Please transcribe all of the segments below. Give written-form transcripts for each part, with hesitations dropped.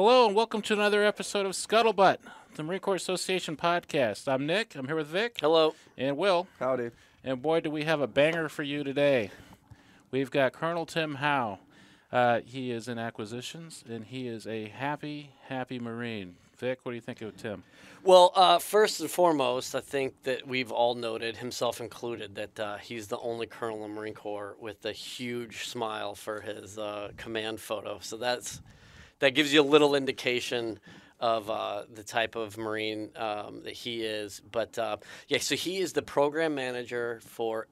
Hello and welcome to another episode of Scuttlebutt, the Marine Corps Association podcast. I'm Nick. I'm here with Vic. Hello. And Will. Howdy. And boy, do we have a banger for you today. We've got Col Tim Hough. He is in acquisitions, and he is a happy Marine. Vic, what do you think of Tim? Well, first and foremost, I think that we've all noted, himself included, that he's the only colonel in the Marine Corps with a huge smile for his command photo. So that gives you a little indication of the type of Marine that he is. But, so he is the program manager for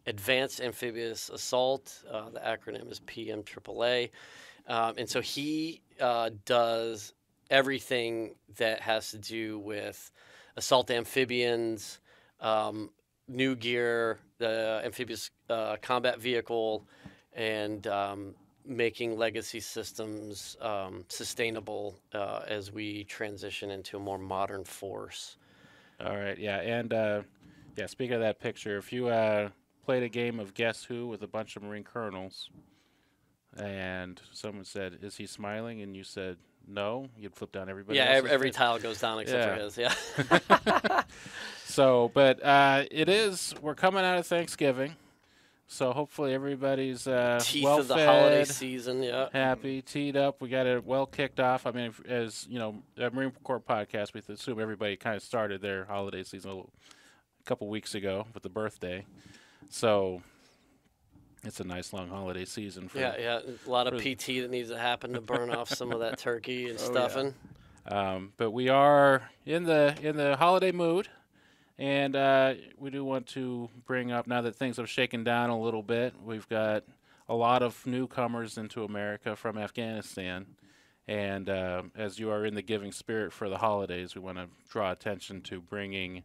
Advanced Amphibious Assault. The acronym is PMAAA. And so he does everything that has to do with assault amphibians, new gear, the amphibious combat vehicle, and making legacy systems sustainable as we transition into a more modern force. All right, yeah, and speaking of that picture, if you played a game of Guess Who with a bunch of Marine colonels, and someone said, "Is he smiling?" and you said, "No," you'd flip down everybody. Yeah, else's every face. tile goes down except for his. Yeah. So, but we're coming out of Thanksgiving, so hopefully everybody's Teeth well of the fed, holiday season. Yeah. happy, teed up. We got it well kicked off. I mean, as you know, a Marine Corps podcast, we assume everybody kind of started their holiday season a couple weeks ago with the birthday. So it's a nice long holiday season. A lot of PT that needs to happen to burn off some of that turkey and stuffing. Yeah. But we are in the holiday mood, and we do want to bring up, now that things have shaken down a little bit, we've got a lot of newcomers into America from Afghanistan, and as you are in the giving spirit for the holidays, we want to draw attention to bringing.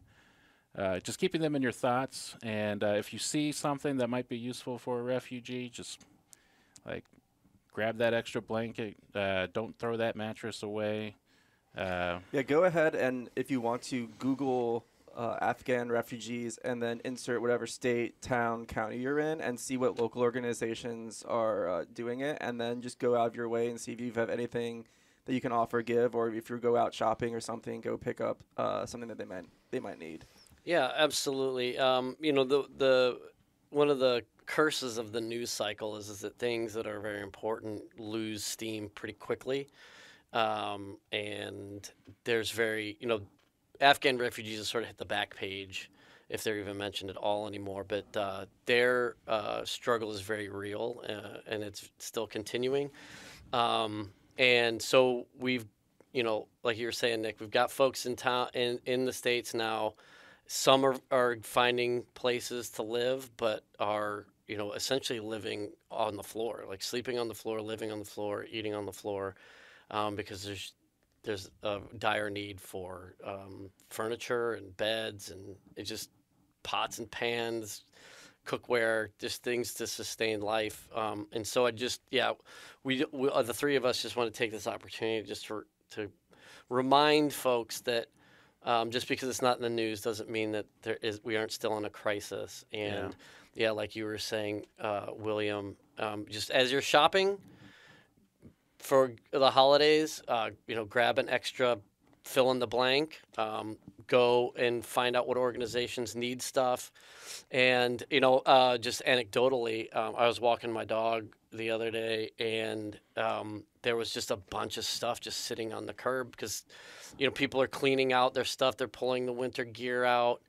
Just keeping them in your thoughts, and if you see something that might be useful for a refugee, just grab that extra blanket. Don't throw that mattress away. Go ahead, and if you want to, Google Afghan refugees and then insert whatever state, town, county you're in and see what local organizations are doing it, and then just go out of your way and see if you have anything that you can offer, give, or if you go out shopping or something, go pick up something that they might need. Yeah, absolutely. The one of the curses of the news cycle is that things that are very important lose steam pretty quickly, and there's Afghan refugees have sort of hit the back page if they're even mentioned at all anymore. But their struggle is very real, and it's still continuing. And so we've, like you were saying, Nick, we've got folks in town in the States now. Some are finding places to live, but are, essentially living on the floor, like sleeping on the floor, living on the floor, eating on the floor, because there's a dire need for furniture and beds and it's just pots and pans, cookware, just things to sustain life. And so we the three of us just want to take this opportunity just to remind folks that just because it's not in the news doesn't mean that we aren't still in a crisis. And like you were saying, William, just as you're shopping for the holidays, grab an extra fill in the blank, go and find out what organizations need stuff. And, just anecdotally, I was walking my dog the other day, and there was just a bunch of stuff just sitting on the curb because, people are cleaning out their stuff. They're pulling the winter gear out.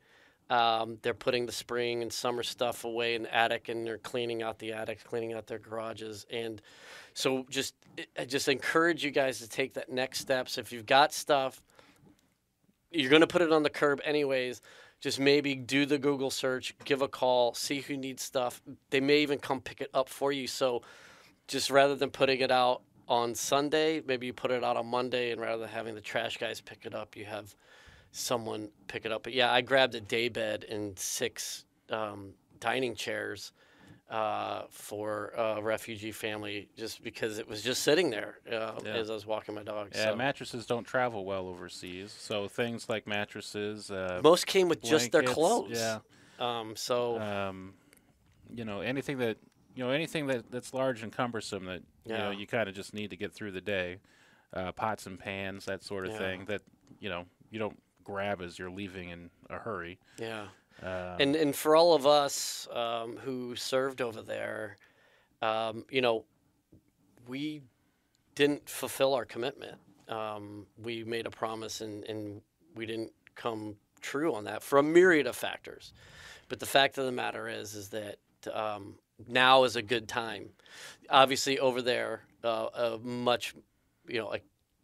They're putting the spring and summer stuff away in the attic, and they're cleaning out the attic, cleaning out their garages. And so I just encourage you guys to take that next step. So if you've got stuff, you're going to put it on the curb anyways. Just maybe do the Google search, give a call, see who needs stuff. They may even come pick it up for you. So just rather than putting it out on Sunday, maybe you put it out on Monday, and rather than having the trash guys pick it up, you have someone pick it up. But I grabbed a day bed and 6 dining chairs for a refugee family just because it was just sitting there as I was walking my dog. Yeah, so mattresses don't travel well overseas, so things like mattresses. Most came with blankets, just their clothes. Yeah. Anything that's large and cumbersome that you kind of just need to get through the day. pots and pans, that sort of thing that, you don't grab as you're leaving in a hurry. Yeah. And for all of us who served over there, we didn't fulfill our commitment. We made a promise and we didn't come true on that for a myriad of factors. But the fact of the matter is that now is a good time. Obviously over there, a much, a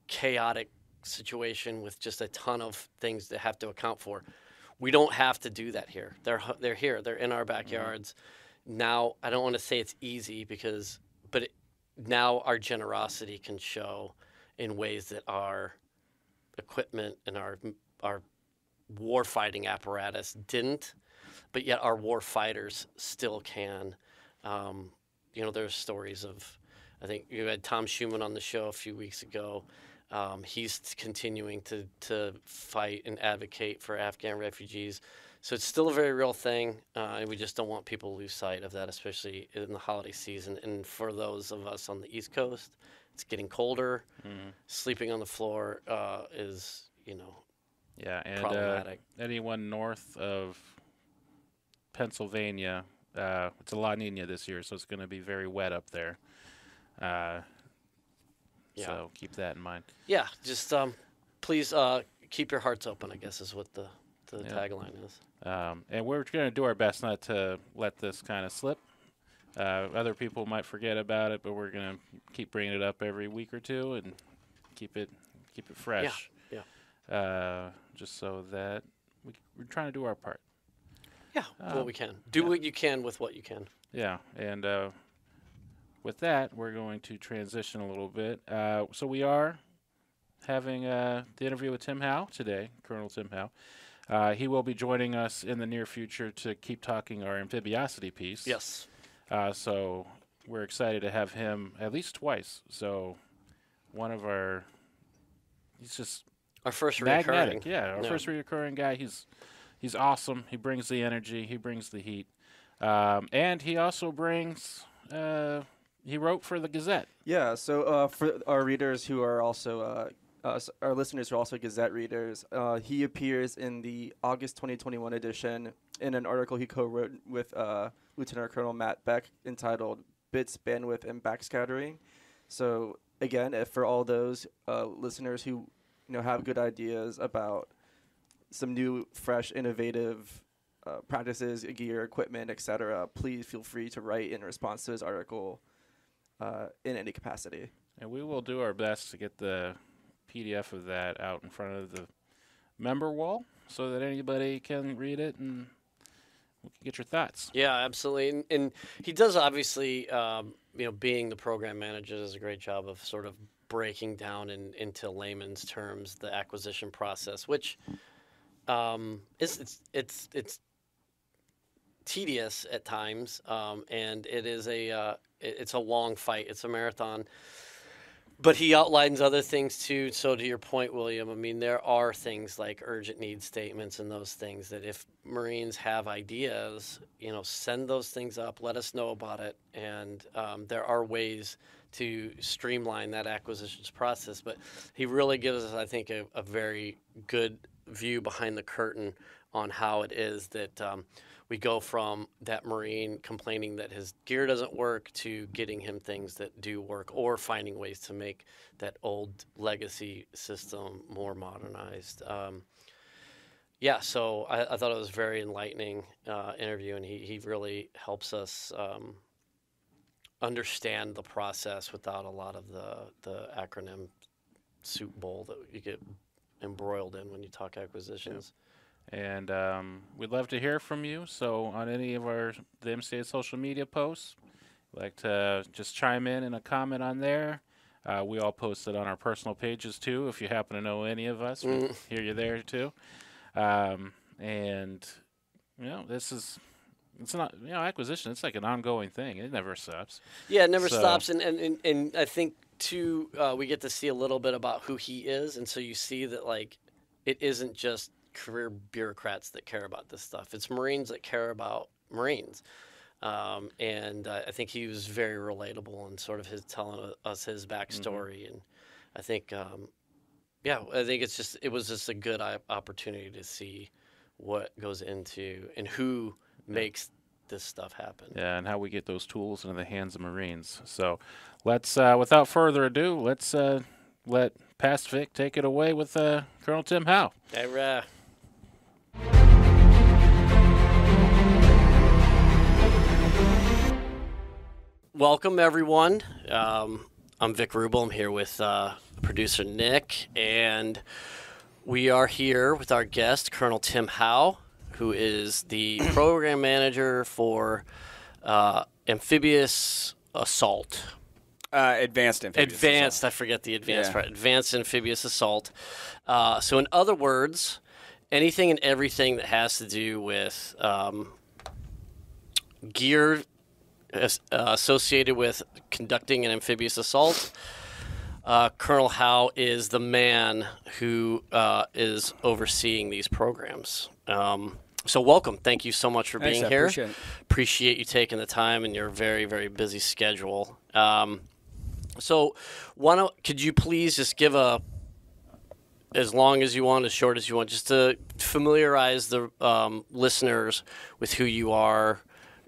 chaotic situation with just a ton of things to have to account for. We don't have to do that here. They're here. They're in our backyards. Now, I don't want to say it's easy but now our generosity can show in ways that our equipment and our war-fighting apparatus didn't, but yet our war fighters still can. There's stories of, I think you had Tom Schumann on the show a few weeks ago. He's continuing to fight and advocate for Afghan refugees. So it's still a very real thing, and we just don't want people to lose sight of that, especially in the holiday season. And for those of us on the East Coast, it's getting colder. Sleeping on the floor is, and problematic. Anyone north of Pennsylvania, it's a La Nina this year, so it's going to be very wet up there. So keep that in mind. Yeah, just please keep your hearts open, I guess is what the tagline is. And we're going to do our best not to let this kind of slip. Other people might forget about it, but we're going to keep bringing it up every week or two and keep it fresh. Yeah. Just so that we're trying to do our part. Yeah, what we can. Do what you can with what you can. Yeah, and with that, we're going to transition a little bit. So we are having the interview with Tim Howe today, Colonel Tim Howe. He will be joining us in the near future to keep talking our amphibiosity piece. Yes. So we're excited to have him at least twice. So he's just our first magnetic. reoccurring. Yeah, our first reoccurring guy. He's awesome. He brings the energy. He brings the heat. And he also brings, he wrote for the Gazette. Yeah, so for our readers who are also, our listeners who are also Gazette readers, he appears in the August 2021 edition in an article he co-wrote with Lieutenant Colonel Matt Beck entitled Bits, Bandwidth, and Backscattering. So again, if for all those listeners who have good ideas about some new, fresh, innovative practices, gear, equipment, etc., please feel free to write in response to his article in any capacity. And we will do our best to get the PDF of that out in front of the member wall so that anybody can read it and we can get your thoughts. Yeah, absolutely. And he does obviously, being the program manager, does a great job of sort of breaking down into layman's terms the acquisition process, which it's tedious at times, and it is it's a long fight. It's a marathon. But he outlines other things too. So to your point, William, I mean, there are things like urgent needs statements and those things that if Marines have ideas, send those things up, let us know about it. And there are ways to streamline that acquisitions process. But he really gives us, I think, a very good view behind the curtain on how it is that we go from that Marine complaining that his gear doesn't work to getting him things that do work or finding ways to make that old legacy system more modernized. So I thought it was a very enlightening interview, and he really helps us understand the process without a lot of the acronym soup bowl that you get embroiled in when you talk acquisitions. Yeah. And we'd love to hear from you. So on any of the MCA social media posts, we'd like to just chime in a comment on there. We all post it on our personal pages too. If you happen to know any of us, we hear you there too. And it's not acquisition. It's like an ongoing thing. It never stops. Yeah, it never stops. And I think too, we get to see a little bit about who he is, and so you see that like it isn't just career bureaucrats that care about this stuff. It's Marines that care about Marines. And I think he was very relatable in sort of his telling us his backstory. I think, yeah, I think it was just a good opportunity to see what goes into and who makes this stuff happen. Yeah, and how we get those tools into the hands of Marines. So let's, without further ado, let's let Past Vic take it away with Colonel Tim Howe. Hey, welcome, everyone. I'm Vic Ruble. I'm here with producer Nick, and we are here with our guest, Colonel Tim Howe, who is the program manager for Amphibious Assault. Advanced Amphibious Assault. I forget the advanced part. Advanced Amphibious Assault. So in other words, anything and everything that has to do with gear associated with conducting an amphibious assault, Colonel Howe is the man who is overseeing these programs. So welcome. Thank you so much for being here. Appreciate you taking the time in your very, very busy schedule. So could you please just give as long as you want, as short as you want, just to familiarize the listeners with who you are,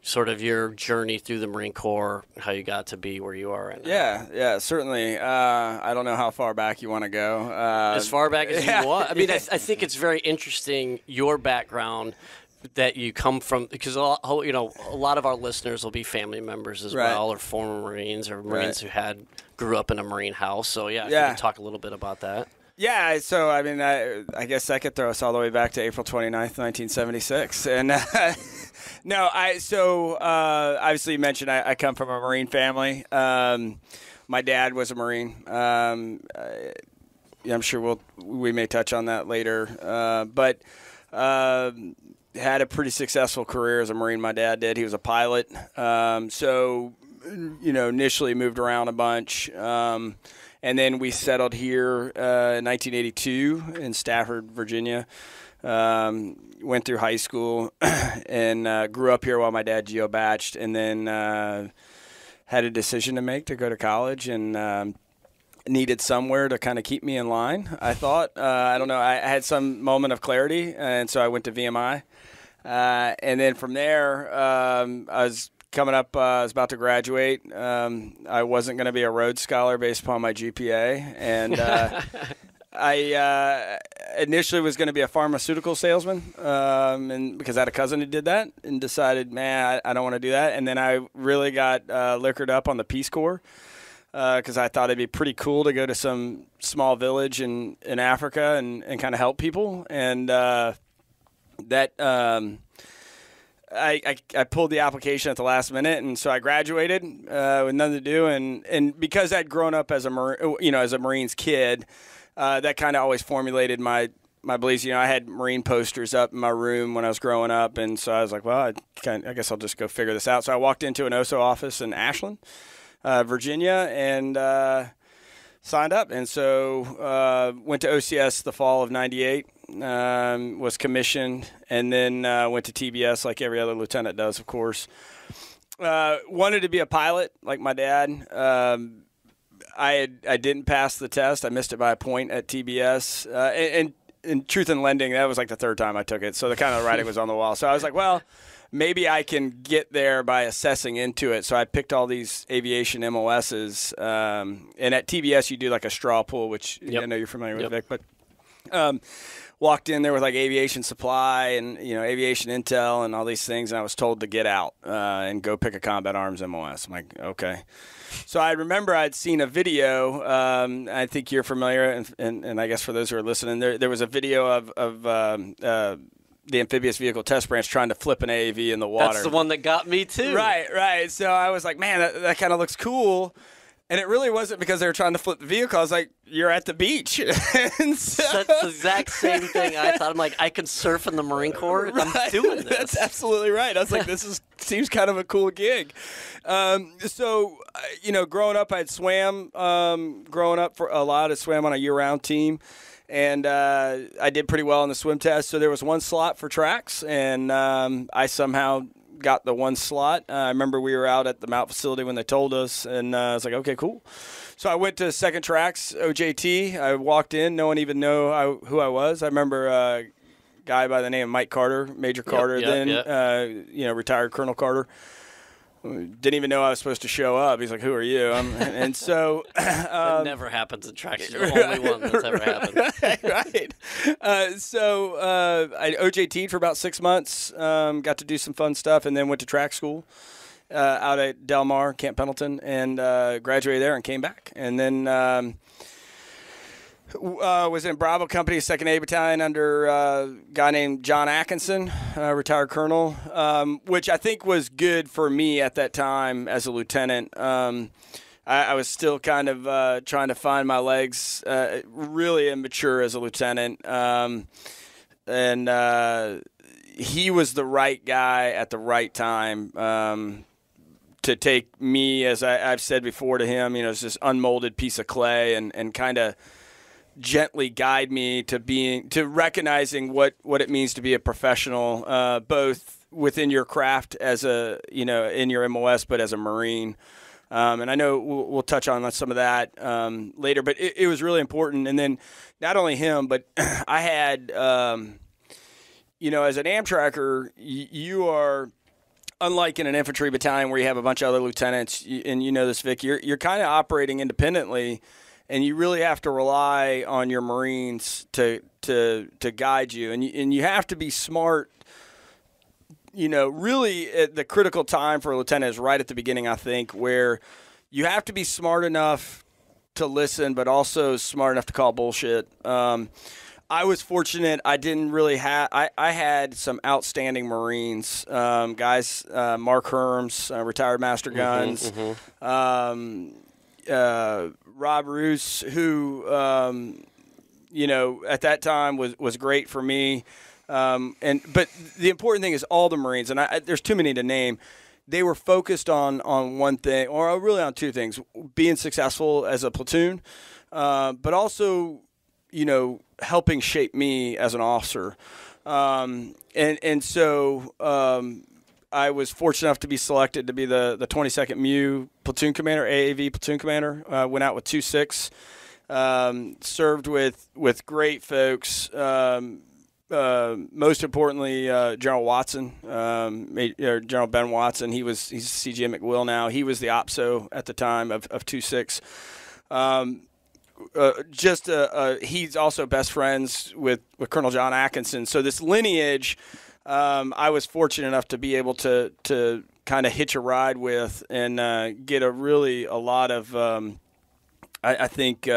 sort of your journey through the Marine Corps, how you got to be where you are right now. Yeah, certainly. I don't know how far back you want to go. As far back as you want. I mean, I think it's very interesting, your background, that you come from, because a lot of our listeners will be family members as well, or former Marines, or Marines who grew up in a Marine house. So if you can talk a little bit about that. Yeah, so I mean, I guess that could throw us all the way back to April 29th, 1976. And obviously you mentioned I come from a Marine family. My dad was a Marine. I'm sure we may touch on that later. But had a pretty successful career as a Marine. My dad did. He was a pilot. Initially moved around a bunch. And then we settled here in 1982 in Stafford, Virginia. Went through high school and grew up here while my dad geo-batched, and then had a decision to make to go to college, and needed somewhere to kind of keep me in line, I thought. I don't know. I had some moment of clarity, and so I went to VMI. And then from there, I was coming up, I was about to graduate. I wasn't going to be a Rhodes Scholar based upon my GPA, and I initially was going to be a pharmaceutical salesman, and because I had a cousin who did that, and decided, man, I don't want to do that. And then I really got liquored up on the Peace Corps, because I thought it'd be pretty cool to go to some small village in Africa and kind of help people, and I pulled the application at the last minute, and so I graduated with nothing to do, and because I'd grown up as a Marines kid, that kind of always formulated my beliefs. I had Marine posters up in my room when I was growing up, and so I was like, well, I guess I'll just go figure this out. So I walked into an OSO office in Ashland, Virginia, and signed up, and so went to OCS the fall of '98. Was commissioned, and then went to TBS like every other lieutenant does, of course. Wanted to be a pilot like my dad. I didn't pass the test. I missed it by a point at TBS. And in Truth in Lending, that was like the third time I took it, so the kind of writing was on the wall. So I was like, well, maybe I can get there by assessing into it. So I picked all these aviation MOSs, and at TBS you do like a straw pool, which I know you're familiar with, Vic, but walked in there with like aviation supply and aviation intel and all these things, and I was told to get out and go pick a combat arms MOS. I'm like, okay. So I remember I'd seen a video. I think you're familiar, and I guess for those who are listening, there was a video of the amphibious vehicle test branch trying to flip an AAV in the water. That's the one that got me too. Right. So I was like, man, that kind of looks cool. And it really wasn't because they were trying to flip the vehicle. I was like, you're at the beach. And so, that's the exact same thing I thought. I'm like, I can surf in the Marine Corps. I'm doing this. That's absolutely right. I was like, seems kind of a cool gig. So, growing up, I'd swam. Growing up for a lot, I swam on a year-round team. And I did pretty well on the swim test. So there was one slot for tracks, and I somehow got the one slot. I remember we were out at the Mount facility when they told us, and I was like, okay, cool. So I went to second tracks, OJT. I walked in. No one even knew who I was. I remember a guy by the name of Mike Carter, Major Carter, retired Colonel Carter. Didn't even know I was supposed to show up. He's like, "Who are you?" And so that never happens in tracks. You're the only one that's ever happened. Right. So I OJT'd for about 6 months. Got to do some fun stuff, and then went to track school out at Del Mar, Camp Pendleton, and graduated there and came back. And then was in Bravo Company, 2nd A Battalion under a guy named John Atkinson, retired colonel, which I think was good for me at that time as a lieutenant. I was still kind of trying to find my legs, really immature as a lieutenant. And he was the right guy at the right time to take me, as I've said before to him, as this unmolded piece of clay and kind of gently guide me to recognizing what it means to be a professional, both within your craft as in your MOS, but as a Marine. And I know we'll touch on some of that later, but it was really important. And then not only him, but I had, as an Amtracker, you are, unlike in an infantry battalion where you have a bunch of other lieutenants, and this, Vic, you're kind of operating independently. And you really have to rely on your Marines to guide you, and you have to be smart. Really, at the critical time for a lieutenant is right at the beginning, I think, where you have to be smart enough to listen, but also smart enough to call bullshit. I was fortunate. I didn't really have. I had some outstanding Marines, guys. Mark Herms, retired Master Guns. Rob Roos, who, at that time was great for me. But the important thing is all the Marines, and there's too many to name, they were focused on one thing, or really on two things: being successful as a platoon, but also, helping shape me as an officer. And so I was fortunate enough to be selected to be the 22nd MU platoon commander, AAV platoon commander. Went out with 2-6, served with great folks. Most importantly, General Watson, General Ben Watson. He's CGM McWill now. He was the OPSO at the time of 2-6. He's also best friends with Colonel John Atkinson. So this lineage, I was fortunate enough to be able to kind of hitch a ride with and get a lot of, I think,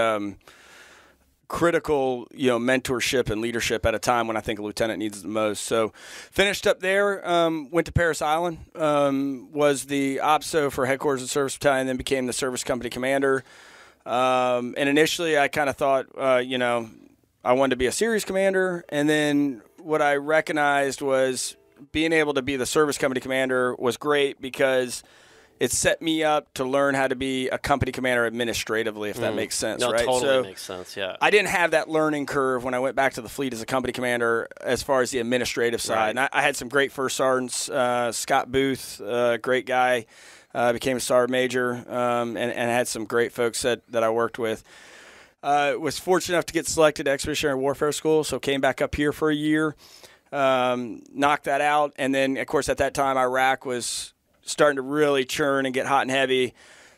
critical, mentorship and leadership at a time when I think a lieutenant needs it the most. So finished up there, went to Parris Island, was the OPSO for Headquarters and Service Battalion, then became the Service Company Commander. And initially I kind of thought, I wanted to be a series commander. And then what I recognized was being able to be the Service Company Commander was great because it set me up to learn how to be a company commander administratively, if that makes sense, right? Totally makes sense, yeah. I didn't have that learning curve when I went back to the fleet as a company commander as far as the administrative side. Right. And I had some great first sergeants. Scott Booth, great guy, became a sergeant major, and had some great folks that I worked with. Was fortunate enough to get selected to Expeditionary Warfare School, so came back up here for a year, knocked that out. And then, of course, at that time, Iraq was starting to really churn and get hot and heavy.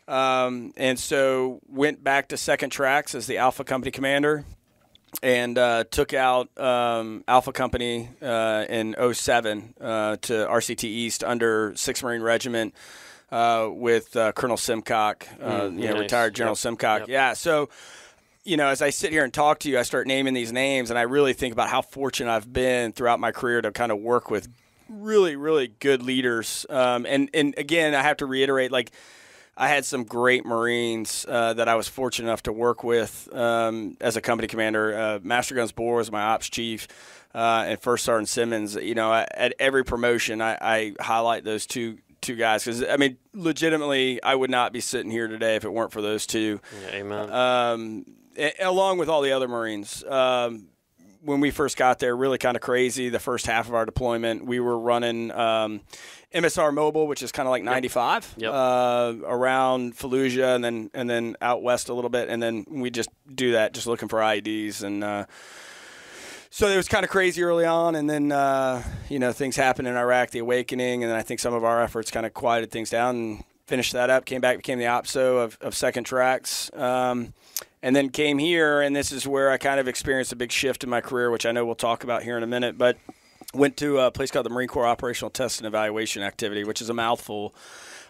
And so went back to second tracks as the Alpha Company Commander and took out Alpha Company in 2007 to RCT East under 6th Marine Regiment with Colonel Simcock, nice. Retired General Simcock. Yep. Yeah, so, as I sit here and talk to you, I start naming these names, and I really think about how fortunate I've been throughout my career to kind of work with really, really good leaders. And again, I have to reiterate, I had some great Marines that I was fortunate enough to work with as a company commander. Master Guns Bohr was my ops chief, and First Sergeant Simmons. At every promotion, I highlight those two guys because, legitimately, I would not be sitting here today if it weren't for those two. Yeah, amen. Along with all the other Marines. when we first got there, really kind of crazy. The first half of our deployment, we were running MSR Mobile, which is kind of like 95, around Fallujah, and then out west a little bit, and then we just do that, just looking for IEDs, and so it was kind of crazy early on, and then things happened in Iraq, the awakening, and then I think some of our efforts kind of quieted things down and finished that up. Came back, became the OPSO of Second Tracks. And then came here, and this is where I kind of experienced a big shift in my career, which I know we'll talk about here in a minute, but went to a place called the Marine Corps Operational Test and Evaluation Activity, which is a mouthful.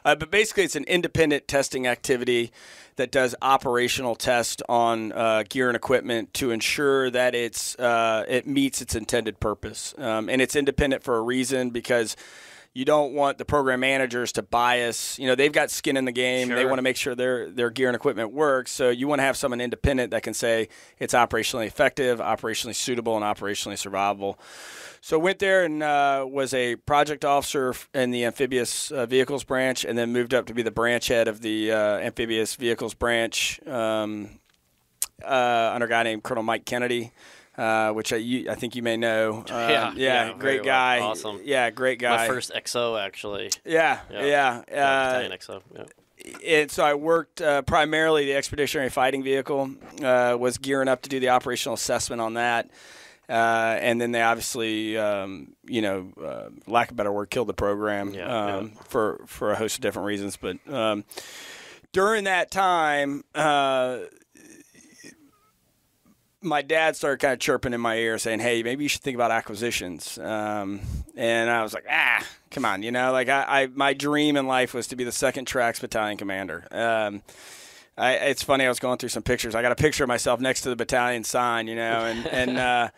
But basically, it's an independent testing activity that does operational tests on gear and equipment to ensure that it meets its intended purpose. And it's independent for a reason, because you don't want the program managers to bias. They've got skin in the game. Sure. They want to make sure their gear and equipment works. So you want to have someone independent that can say it's operationally effective, operationally suitable, and operationally survivable. So went there and was a project officer in the amphibious vehicles branch, and then moved up to be the branch head of the amphibious vehicles branch under a guy named Colonel Mike Kennedy. Which I think you may know. Great guy. Well. Awesome. Yeah, great guy. My first XO, actually. Yeah. Battalion XO. Yeah. And so I worked primarily the expeditionary fighting vehicle, was gearing up to do the operational assessment on that. And then they obviously, lack of a better word, killed the program for a host of different reasons. But during that time, my dad started kind of chirping in my ear saying, hey, maybe you should think about acquisitions. And I was like, come on. My dream in life was to be the Second Tracks Battalion commander. It's funny, I was going through some pictures. I got a picture of myself next to the battalion sign, and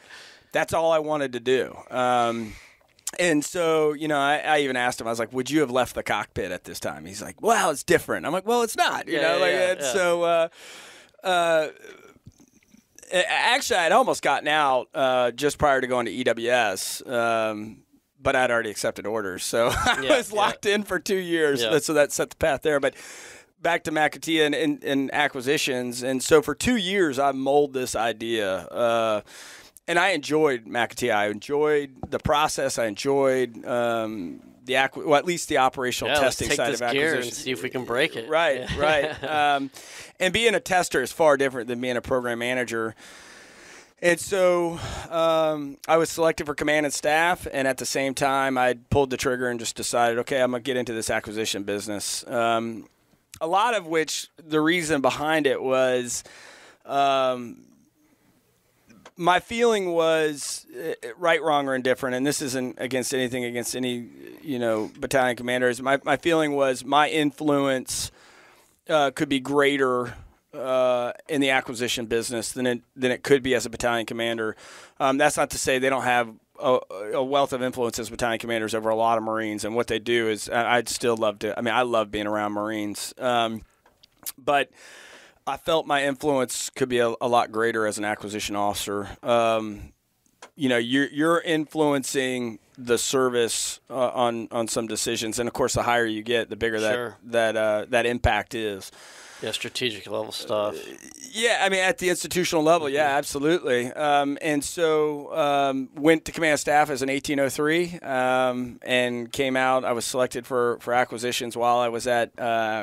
that's all I wanted to do. And so, I even asked him, I was like, would you have left the cockpit at this time? He's like, well, it's different. I'm like, well, it's not, So, actually, I'd almost gotten out just prior to going to EWS, but I'd already accepted orders. So I was locked in for 2 years. Yeah. So that set the path there. But back to McAtea and acquisitions. And so for 2 years, I molded this idea. And I enjoyed McAtea. I enjoyed the process. I enjoyed at least the operational testing side of acquisition. Let's take this gear and see if we can break it. Right. And being a tester is far different than being a program manager. And so I was selected for command and staff, and at the same time, I pulled the trigger and just decided, okay, I'm going to get into this acquisition business. A lot of which, the reason behind it was my feeling was right, wrong, or indifferent, and this isn't against any battalion commanders. My feeling was my influence could be greater in the acquisition business than it could be as a battalion commander. That's not to say they don't have a wealth of influence as battalion commanders over a lot of Marines, and what they do is I'd still love to. I mean, I love being around Marines, but I felt my influence could be a lot greater as an acquisition officer. You're influencing the service on some decisions, and of course, the higher you get, the bigger that impact is. Yeah, strategic level stuff. At the institutional level, absolutely. And so went to command staff as an 1803 and came out. I was selected for acquisitions while I was at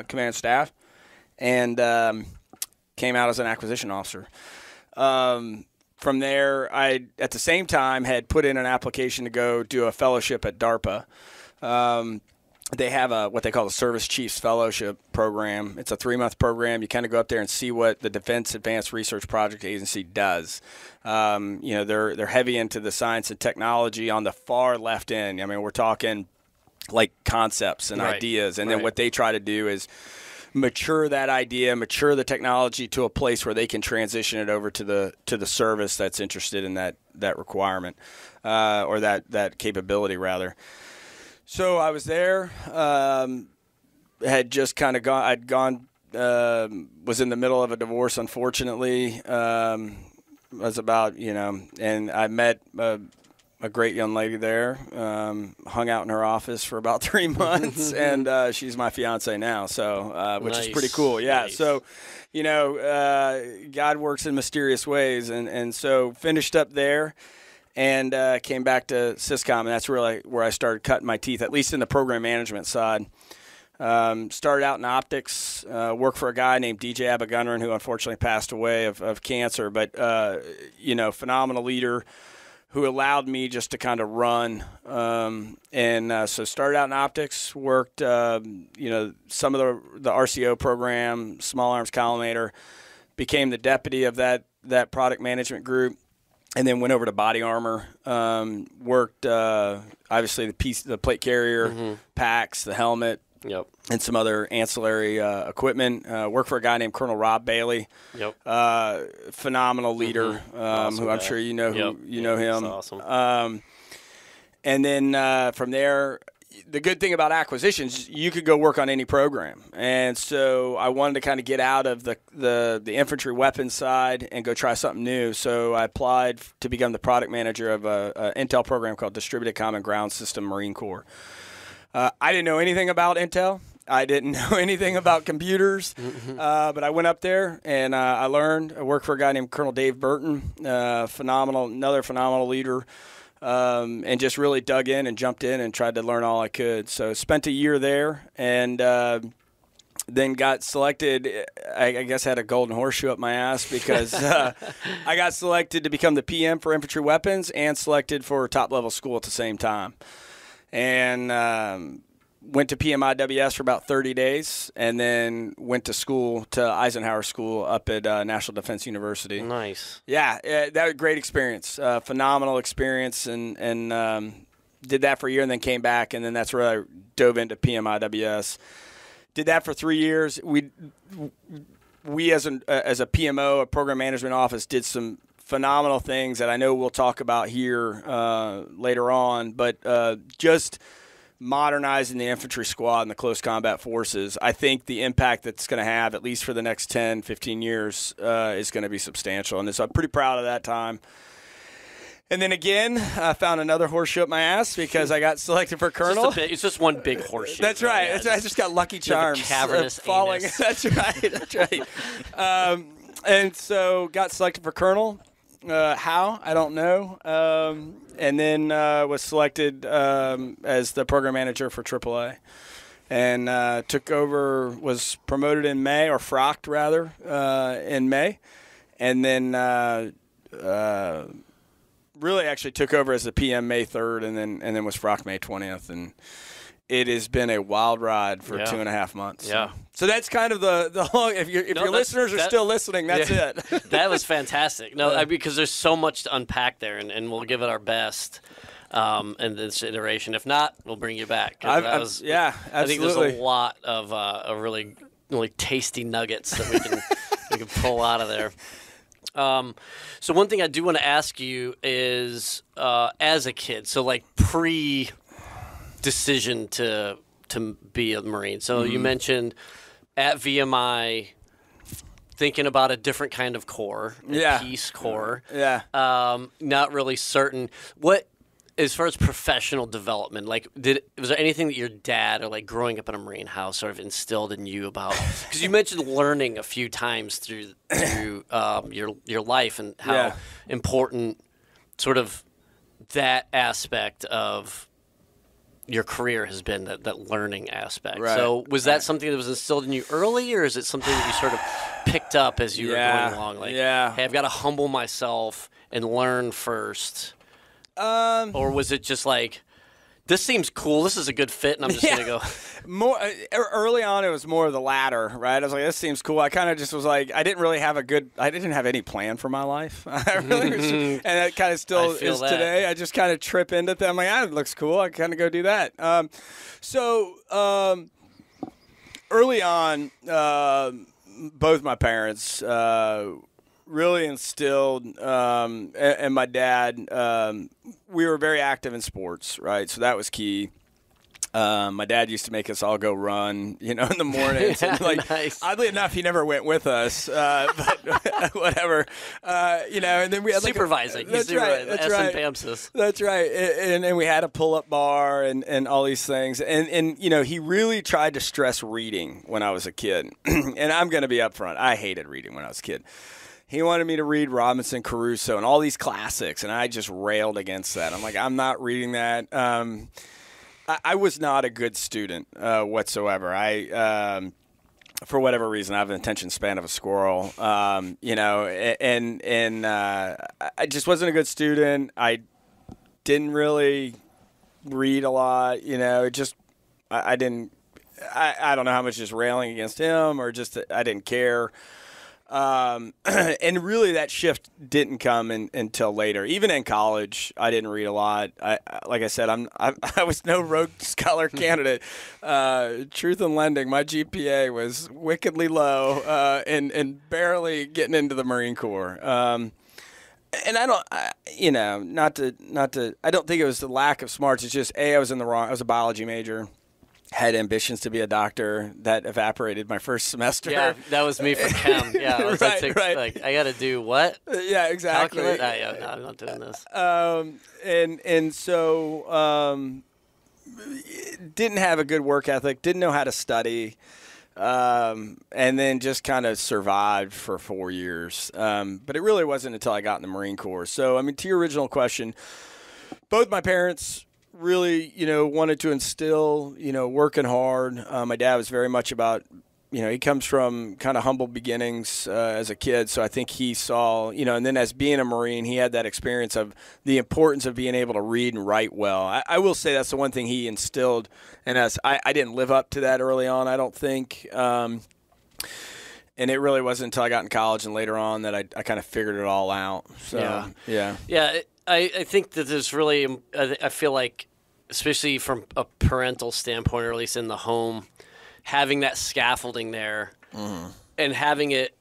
command staff, and came out as an acquisition officer. From there, I, at the same time, had put in an application to go do a fellowship at DARPA. They have what they call a Service Chiefs Fellowship program. It's a 3-month program. You kind of go up there and see what the Defense Advanced Research Project Agency does. They're heavy into the science and technology on the far left end. I mean, we're talking like concepts and ideas, and then what they try to do is mature that idea, mature the technology to a place where they can transition it over to the service that's interested in that requirement or that capability rather. So I was there, had just kind of gone. I'd gone, was in the middle of a divorce, unfortunately. Was about, and I met a great young lady there. Hung out in her office for about 3 months, and she's my fiance now. So, which is pretty cool. Yeah. Nice. So, God works in mysterious ways, and so finished up there. And came back to Syscom, and that's really where I started cutting my teeth, at least in the program management side. Started out in optics, worked for a guy named DJ Abagunran, who unfortunately passed away of cancer, but, phenomenal leader who allowed me just to kind of run. So started out in optics, worked, some of the RCO program, small arms collimator, became the deputy of that product management group. And then went over to body armor, worked obviously the plate carrier, packs, the helmet, and some other ancillary equipment. Worked for a guy named Colonel Rob Bailey, phenomenal leader, awesome who I'm sure you know him. That's awesome. And then from there, the good thing about acquisitions, you could go work on any program. And so I wanted to kind of get out of the infantry weapons side and go try something new. So I applied to become the product manager of a Intel program called Distributed Common Ground System Marine Corps. I didn't know anything about Intel. I didn't know anything about computers, but I went up there and I learned. I worked for a guy named Colonel Dave Burton, another phenomenal leader. And just really dug in and jumped in and tried to learn all I could. So spent a year there, and then got selected. I guess had a golden horseshoe up my ass because I got selected to become the PM for infantry weapons and selected for top-level school at the same time. And went to PMIWS for about 30 days, and then went to school, to Eisenhower School up at National Defense University. Nice. Yeah, that was a great experience, phenomenal experience, and did that for a year and then came back, and then that's where I dove into PMIWS. Did that for 3 years. We as a PMO, a program management office, did some phenomenal things that I know we'll talk about here later on, but just modernizing the infantry squad and the close combat forces, I think the impact that's going to have, at least for the next 10, 15 years, is going to be substantial. And so I'm pretty proud of that time. And then again, I found another horseshoe up my ass because I got selected for colonel. It's just one big horseshoe. That's right. Yeah, I just got lucky charms. Cavernous falling. anus. That's right. And so got selected for colonel. How? I don't know. And then was selected as the program manager for AAA. And took over, was promoted in May, or frocked rather, in May. And then really actually took over as the PM May 3rd and then was frocked May 20th. And it has been a wild ride for 2.5 months. Yeah. So that's kind of the long. If your listeners are still listening, that's it. That was fantastic. Because there's so much to unpack there, and we'll give it our best in this iteration. If not, we'll bring you back. Absolutely. I think there's a lot of really really tasty nuggets that we can pull out of there. So one thing I do want to ask you is, as a kid, so like pre-decision to be a Marine. So you mentioned at VMI thinking about a different kind of corps, Peace Corps. Yeah. Not really certain. What, as far as professional development, like, was there anything that your dad or like growing up in a Marine house sort of instilled in you about? Because you mentioned learning a few times through your life and how important sort of that aspect of your career has been, that learning aspect. Right. So was that something that was instilled in you early, or is it something that you sort of picked up as you were going along? Like, hey, I've got to humble myself and learn first. Or was it just like, this seems cool, this is a good fit, and I'm just going to go? More early on, it was more of the latter, right? I was like, this seems cool. I kind of just was like, I didn't have any plan for my life. I really was, and that kind of still is today. I just kind of trip into things. I'm like, it looks cool. I kind of go do that. Early on, both my parents really instilled, and my dad, we were very active in sports, right? So that was key. My dad used to make us all go run, in the mornings. Yeah, and like, nice. Oddly enough, he never went with us, but whatever. And then we had supervising. That's He's right. That's right. That's right. And we had a pull-up bar and all these things. And he really tried to stress reading when I was a kid. And I'm going to be upfront. I hated reading when I was a kid. He wanted me to read Robinson Crusoe and all these classics, and I just railed against that. I'm like, I'm not reading that. I was not a good student whatsoever. For whatever reason, I have an attention span of a squirrel. I just wasn't a good student. I didn't really read a lot. I didn't. I don't know how much just railing against him or just I didn't care. And really, that shift didn't come until later. Even in college, I didn't read a lot. Like I said, I was no Rhodes Scholar candidate. Truth in lending, my GPA was wickedly low, and barely getting into the Marine Corps. And I don't, I don't think it was the lack of smarts. It's just I was a biology major. Had ambitions to be a doctor. That evaporated my first semester. Yeah, that was me for chem. Yeah, I was right. like, I got to do what? Yeah, exactly. Calculate? No, I'm not doing this. So didn't have a good work ethic. Didn't know how to study. And then just kind of survived for 4 years. But it really wasn't until I got in the Marine Corps. So, to your original question, both my parents really, wanted to instill, working hard. My dad was very much about, he comes from kind of humble beginnings as a kid. So I think he saw, and then as being a Marine, he had that experience of the importance of being able to read and write well. I will say that's the one thing he instilled in us. I didn't live up to that early on, I don't think. And it really wasn't until I got in college and later on that I kind of figured it all out. So, yeah. I think that there's really, I feel like, especially from a parental standpoint, or at least in the home, having that scaffolding there and having it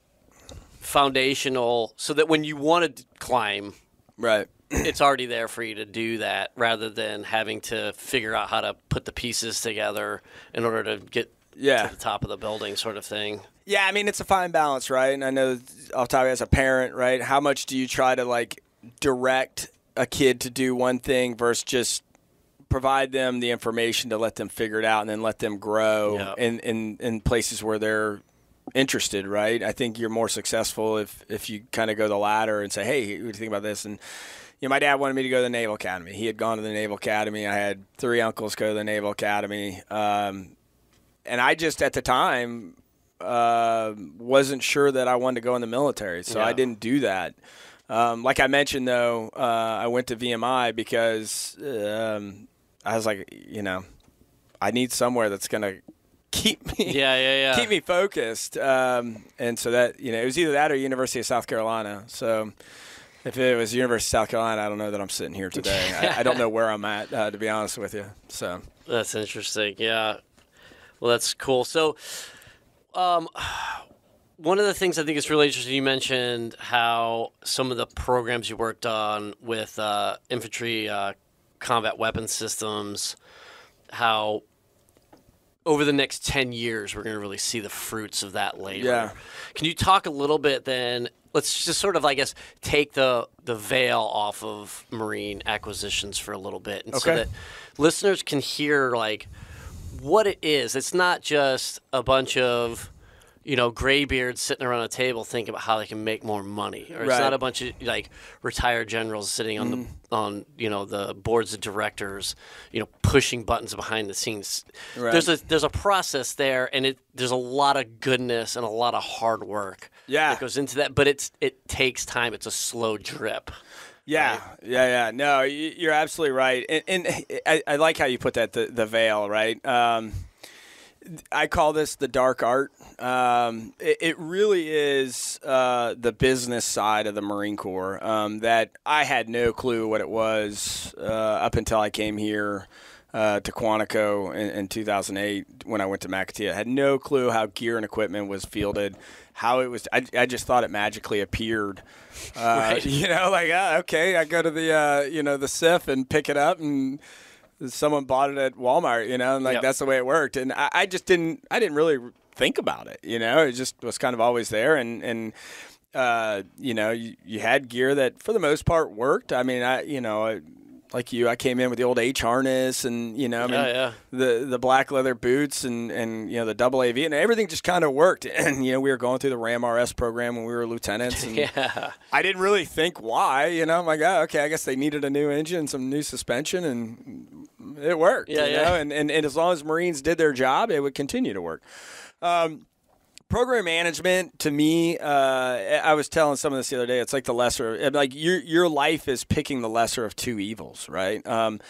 foundational so that when you want to climb, right, it's already there for you to do that rather than having to figure out how to put the pieces together in order to get to the top of the building sort of thing. Yeah, it's a fine balance, right? And I know off top as a parent, right, how much do you try to, direct a kid to do one thing versus just provide them the information to let them figure it out and then let them grow in places where they're interested, right? I think you're more successful if you kind of go the latter and say, hey, what do you think about this? And my dad wanted me to go to the Naval Academy. He had gone to the Naval Academy. I had 3 uncles go to the Naval Academy. And I just, at the time, wasn't sure that I wanted to go in the military, so I didn't do that. Like I mentioned, though, I went to VMI because I was like, I need somewhere that's going to keep me keep me focused. And so that, it was either that or University of South Carolina. So if it was University of South Carolina, I don't know that I'm sitting here today. I don't know where I'm at, to be honest with you. So that's interesting. Yeah. Well, that's cool. So one of the things I think is really interesting, you mentioned how some of the programs you worked on with infantry combat weapon systems, how over the next 10 years we're going to really see the fruits of that labor. Yeah. Can you talk a little bit then? Let's just sort of, I guess, take the veil off of Marine acquisitions for a little bit, and so that listeners can hear what it is. It's not just a bunch of graybeards sitting around a table thinking about how they can make more money, or it's not a bunch of retired generals sitting on the boards of directors, pushing buttons behind the scenes. Right. There's a process there, and there's a lot of goodness and a lot of hard work that goes into that. But it takes time. It's a slow drip. Yeah, right? Yeah. No, you're absolutely right, and I like how you put that the veil, right. I call this the dark art. It really is the business side of the Marine Corps that I had no clue what it was up until I came here to Quantico in 2008 when I went to Makatea. I had no clue how gear and equipment was fielded, how it was. I just thought it magically appeared. Right. Okay, I go to the the SIF and pick it up and someone bought it at Walmart, and like that's the way it worked. And I didn't really think about it, it just was kind of always there. And you had gear that for the most part worked. I mean, like you, I came in with the old H harness and, the black leather boots and the double AV and everything just kind of worked. And, we were going through the RAM RS program when we were lieutenants. And I didn't really think why, I'm like, oh, okay, I guess they needed a new engine, some new suspension, and it worked, And as long as Marines did their job, it would continue to work. Program management, to me, I was telling someone this the other day, it's like the lesser, like your life is picking the lesser of two evils, right? And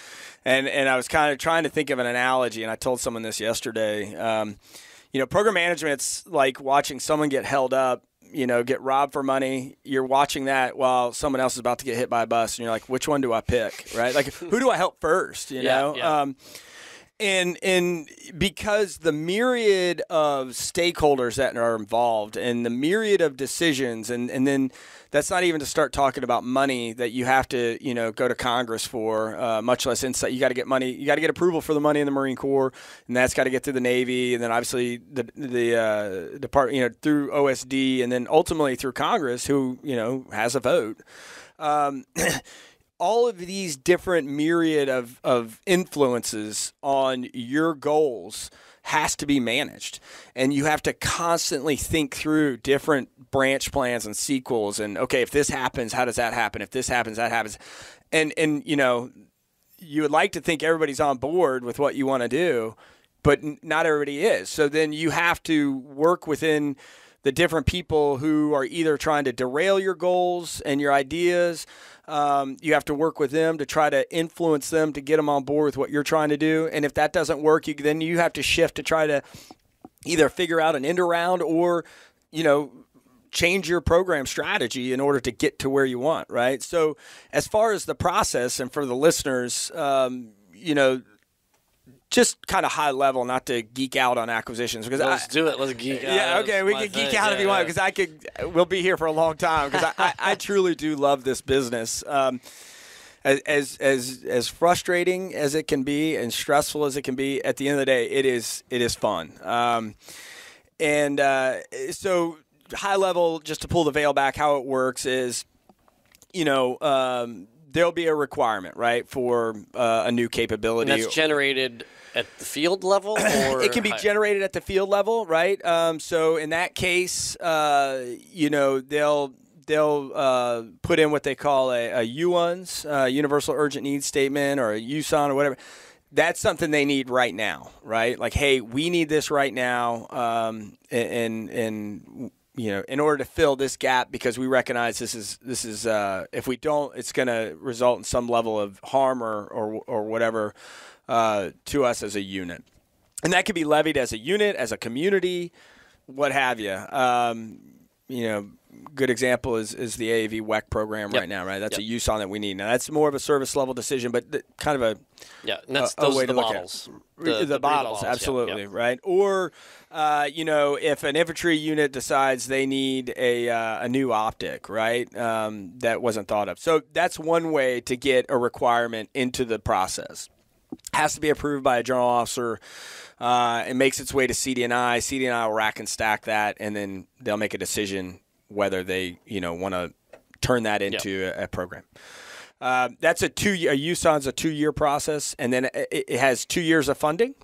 I was kind of trying to think of an analogy, and I told someone this yesterday. Program management's like watching someone get held up, get robbed for money. You're watching that while someone else is about to get hit by a bus, and you're like, which one do I pick, right? Like, who do I help first, And because the myriad of stakeholders that are involved and the myriad of decisions, and then that's not even to start talking about money that you have to, go to Congress for, much less insight. You got to get money. You got to get approval for the money in the Marine Corps, and that's got to get through the Navy, and then obviously the department, through OSD, and then ultimately through Congress, who, has a vote. All of these different myriad of influences on your goals has to be managed. And you have to constantly think through different branch plans and sequels. And, okay, if this happens, how does that happen? If this happens, that happens. And you would like to think everybody's on board with what you want to do, but not everybody is. So then you have to work within the different people who are either trying to derail your goals and your ideas. You have to work with them to try to influence them to get them on board with what you're trying to do. And if that doesn't work, then you have to shift to try to either figure out an end around or, change your program strategy in order to get to where you want, right? So as far as the process and for the listeners, just kind of high level, not to geek out on acquisitions. Because let's do it. Let's geek out. Yeah, okay, we can geek out if you want, because we'll be here for a long time, because I truly do love this business. As frustrating as it can be and stressful as it can be, at the end of the day, it is fun. So high level, just to pull the veil back, how it works is, there'll be a requirement, right, for a new capability. And that's generated at the field level, or it can be generated at the field level, right? So in that case, they'll put in what they call a UUNS, Universal Urgent Needs Statement, or a USON, or whatever. That's something they need right now, right? Like, hey, we need this right now, in order to fill this gap, because we recognize this is if we don't, it's going to result in some level of harm or whatever to us as a unit. And that could be levied as a unit, as a community, what have you. Good example is the AAV WEC program right now, right? That's a USON that we need. Now, that's more of a service level decision, but kind of a those way to look bottles. At the bottles, absolutely, right? Or, if an infantry unit decides they need a new optic, right, that wasn't thought of. So that's one way to get a requirement into the process. Has to be approved by a general officer. It makes its way to CDNI. CDNI will rack and stack that, and then they'll make a decision whether they, want to turn that into a program. That's a USON's a 2-year process, and then it has 2 years of funding.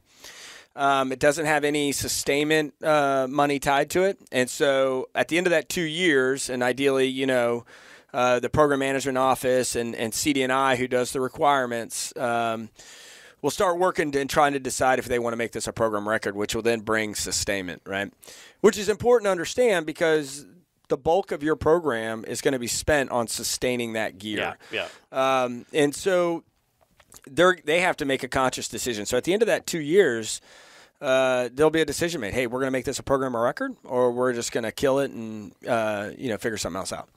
It doesn't have any sustainment money tied to it, and so at the end of that 2 years, and ideally, the program management office and CDNI, who does the requirements, will start working and trying to decide if they want to make this a program record, which will then bring sustainment, right? Which is important to understand, because the bulk of your program is going to be spent on sustaining that gear. And so they have to make a conscious decision. So at the end of that 2 years, there'll be a decision made. Hey, we're going to make this a program of record, or we're just going to kill it and figure something else out.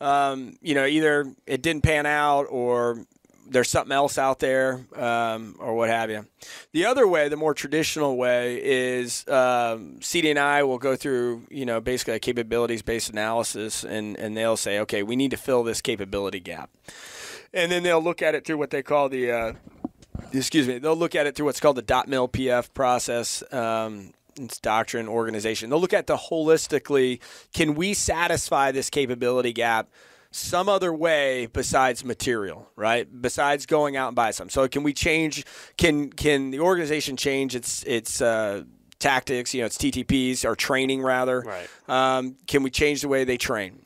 Either it didn't pan out, or there's something else out there, or what have you. The other way, the more traditional way, is CDNI will go through, basically a capabilities-based analysis, and they'll say, okay, we need to fill this capability gap. And then they'll look at it through what they call the they'll look at it through what's called the .mil-PF process. It's doctrine, organization. They'll look at the holistically, can we satisfy this capability gap some other way besides material, right? Besides going out and buy some. So can we change, can the organization change its tactics, its TTPs, or training rather? Right. Can we change the way they train?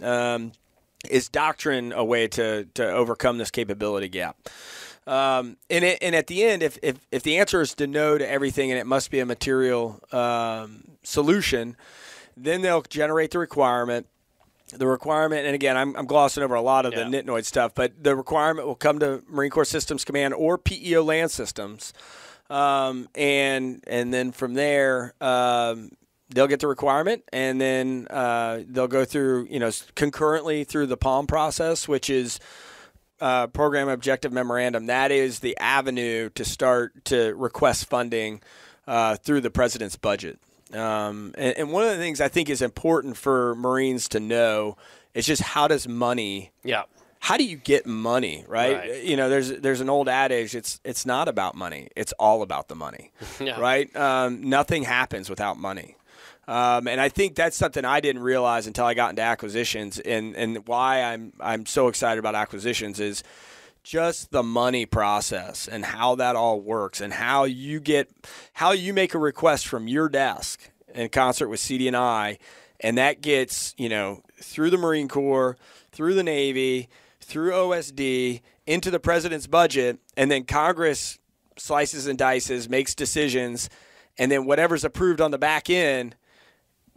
Is doctrine a way to overcome this capability gap? And at the end, if the answer is to no to everything and it must be a material solution, then they'll generate the requirement. The requirement, and again, I'm glossing over a lot of the nitnoid stuff, but the requirement will come to Marine Corps Systems Command or PEO Land Systems, and then from there, they'll get the requirement, and then they'll go through, concurrently through the POM process, which is Program Objective Memorandum. That is the avenue to start to request funding through the President's budget. And one of the things I think is important for Marines to know is just how does money how do you get money, right? There's an old adage, it's not about money, it's all about the money. Right? Nothing happens without money. And I think that's something I didn't realize until I got into acquisitions, and why I'm so excited about acquisitions is just the money process and how that all works, and how you make a request from your desk in concert with CD&I, and that gets through the Marine Corps, through the Navy, through OSD, into the President's budget, and then Congress slices and dices, makes decisions, and then whatever's approved on the back end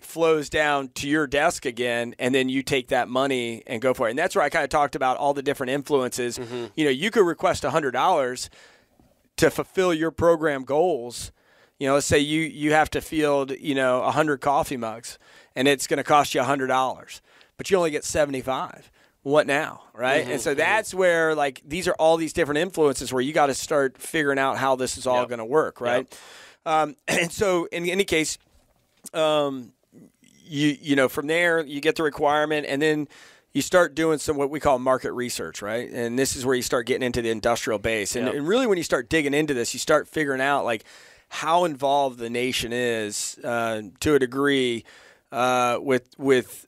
flows down to your desk again, and then you take that money and go for it. And that's where I kind of talked about all the different influences. Mm-hmm. You could request $100 to fulfill your program goals. Let's say you have to field 100 coffee mugs, and it's going to cost you $100, but you only get 75. What now, right? Mm-hmm. And so that's where these are all these different influences where you got to start figuring out how this is all going to work, right? And so in any case, from there you get the requirement, and then you start doing some what we call market research, right? And this is where you start getting into the industrial base. And really when you start digging into this, you start figuring out how involved the nation is to a degree with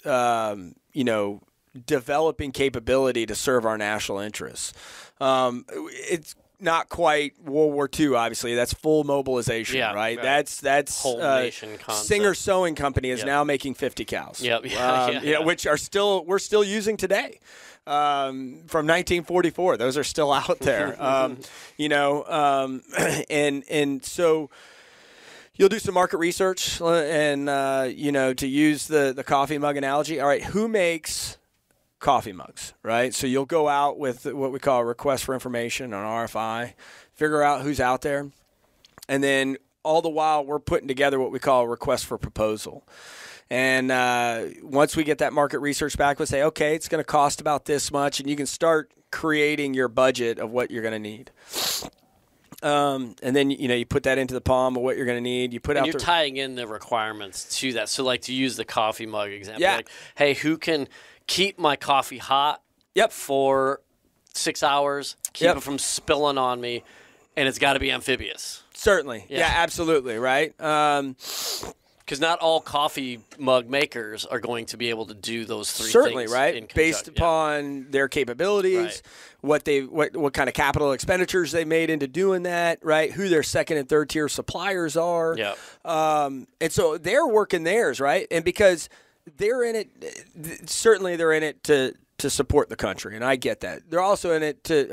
developing capability to serve our national interests. It's not quite World War II, obviously. That's full mobilization, right? That's whole nation concept. Singer Sewing Company is now making 50 cows, which we're still using today. From 1944, those are still out there. And so you'll do some market research, and to use the coffee mug analogy. All right, who makes coffee mugs, right? So you'll go out with what we call a request for information, an RFI, figure out who's out there, and then all the while we're putting together what we call a request for proposal. And once we get that market research back, we'll say, okay, it's going to cost about this much, and you can start creating your budget of what you're going to need. And then you put that into the POM of what you're going to need. You're tying in the requirements to that. So to use the coffee mug example, hey, who can keep my coffee hot for 6 hours, keep it from spilling on me, and it's got to be amphibious. Certainly. Yeah, absolutely, right? Because not all coffee mug makers are going to be able to do those three things. Certainly, right? Based upon their capabilities, what kind of capital expenditures they made into doing that, right? Who their second and third tier suppliers are. Yeah. And so they're working theirs, right? And because they're in it, certainly they're in it to support the country, and I get that. They're also in it to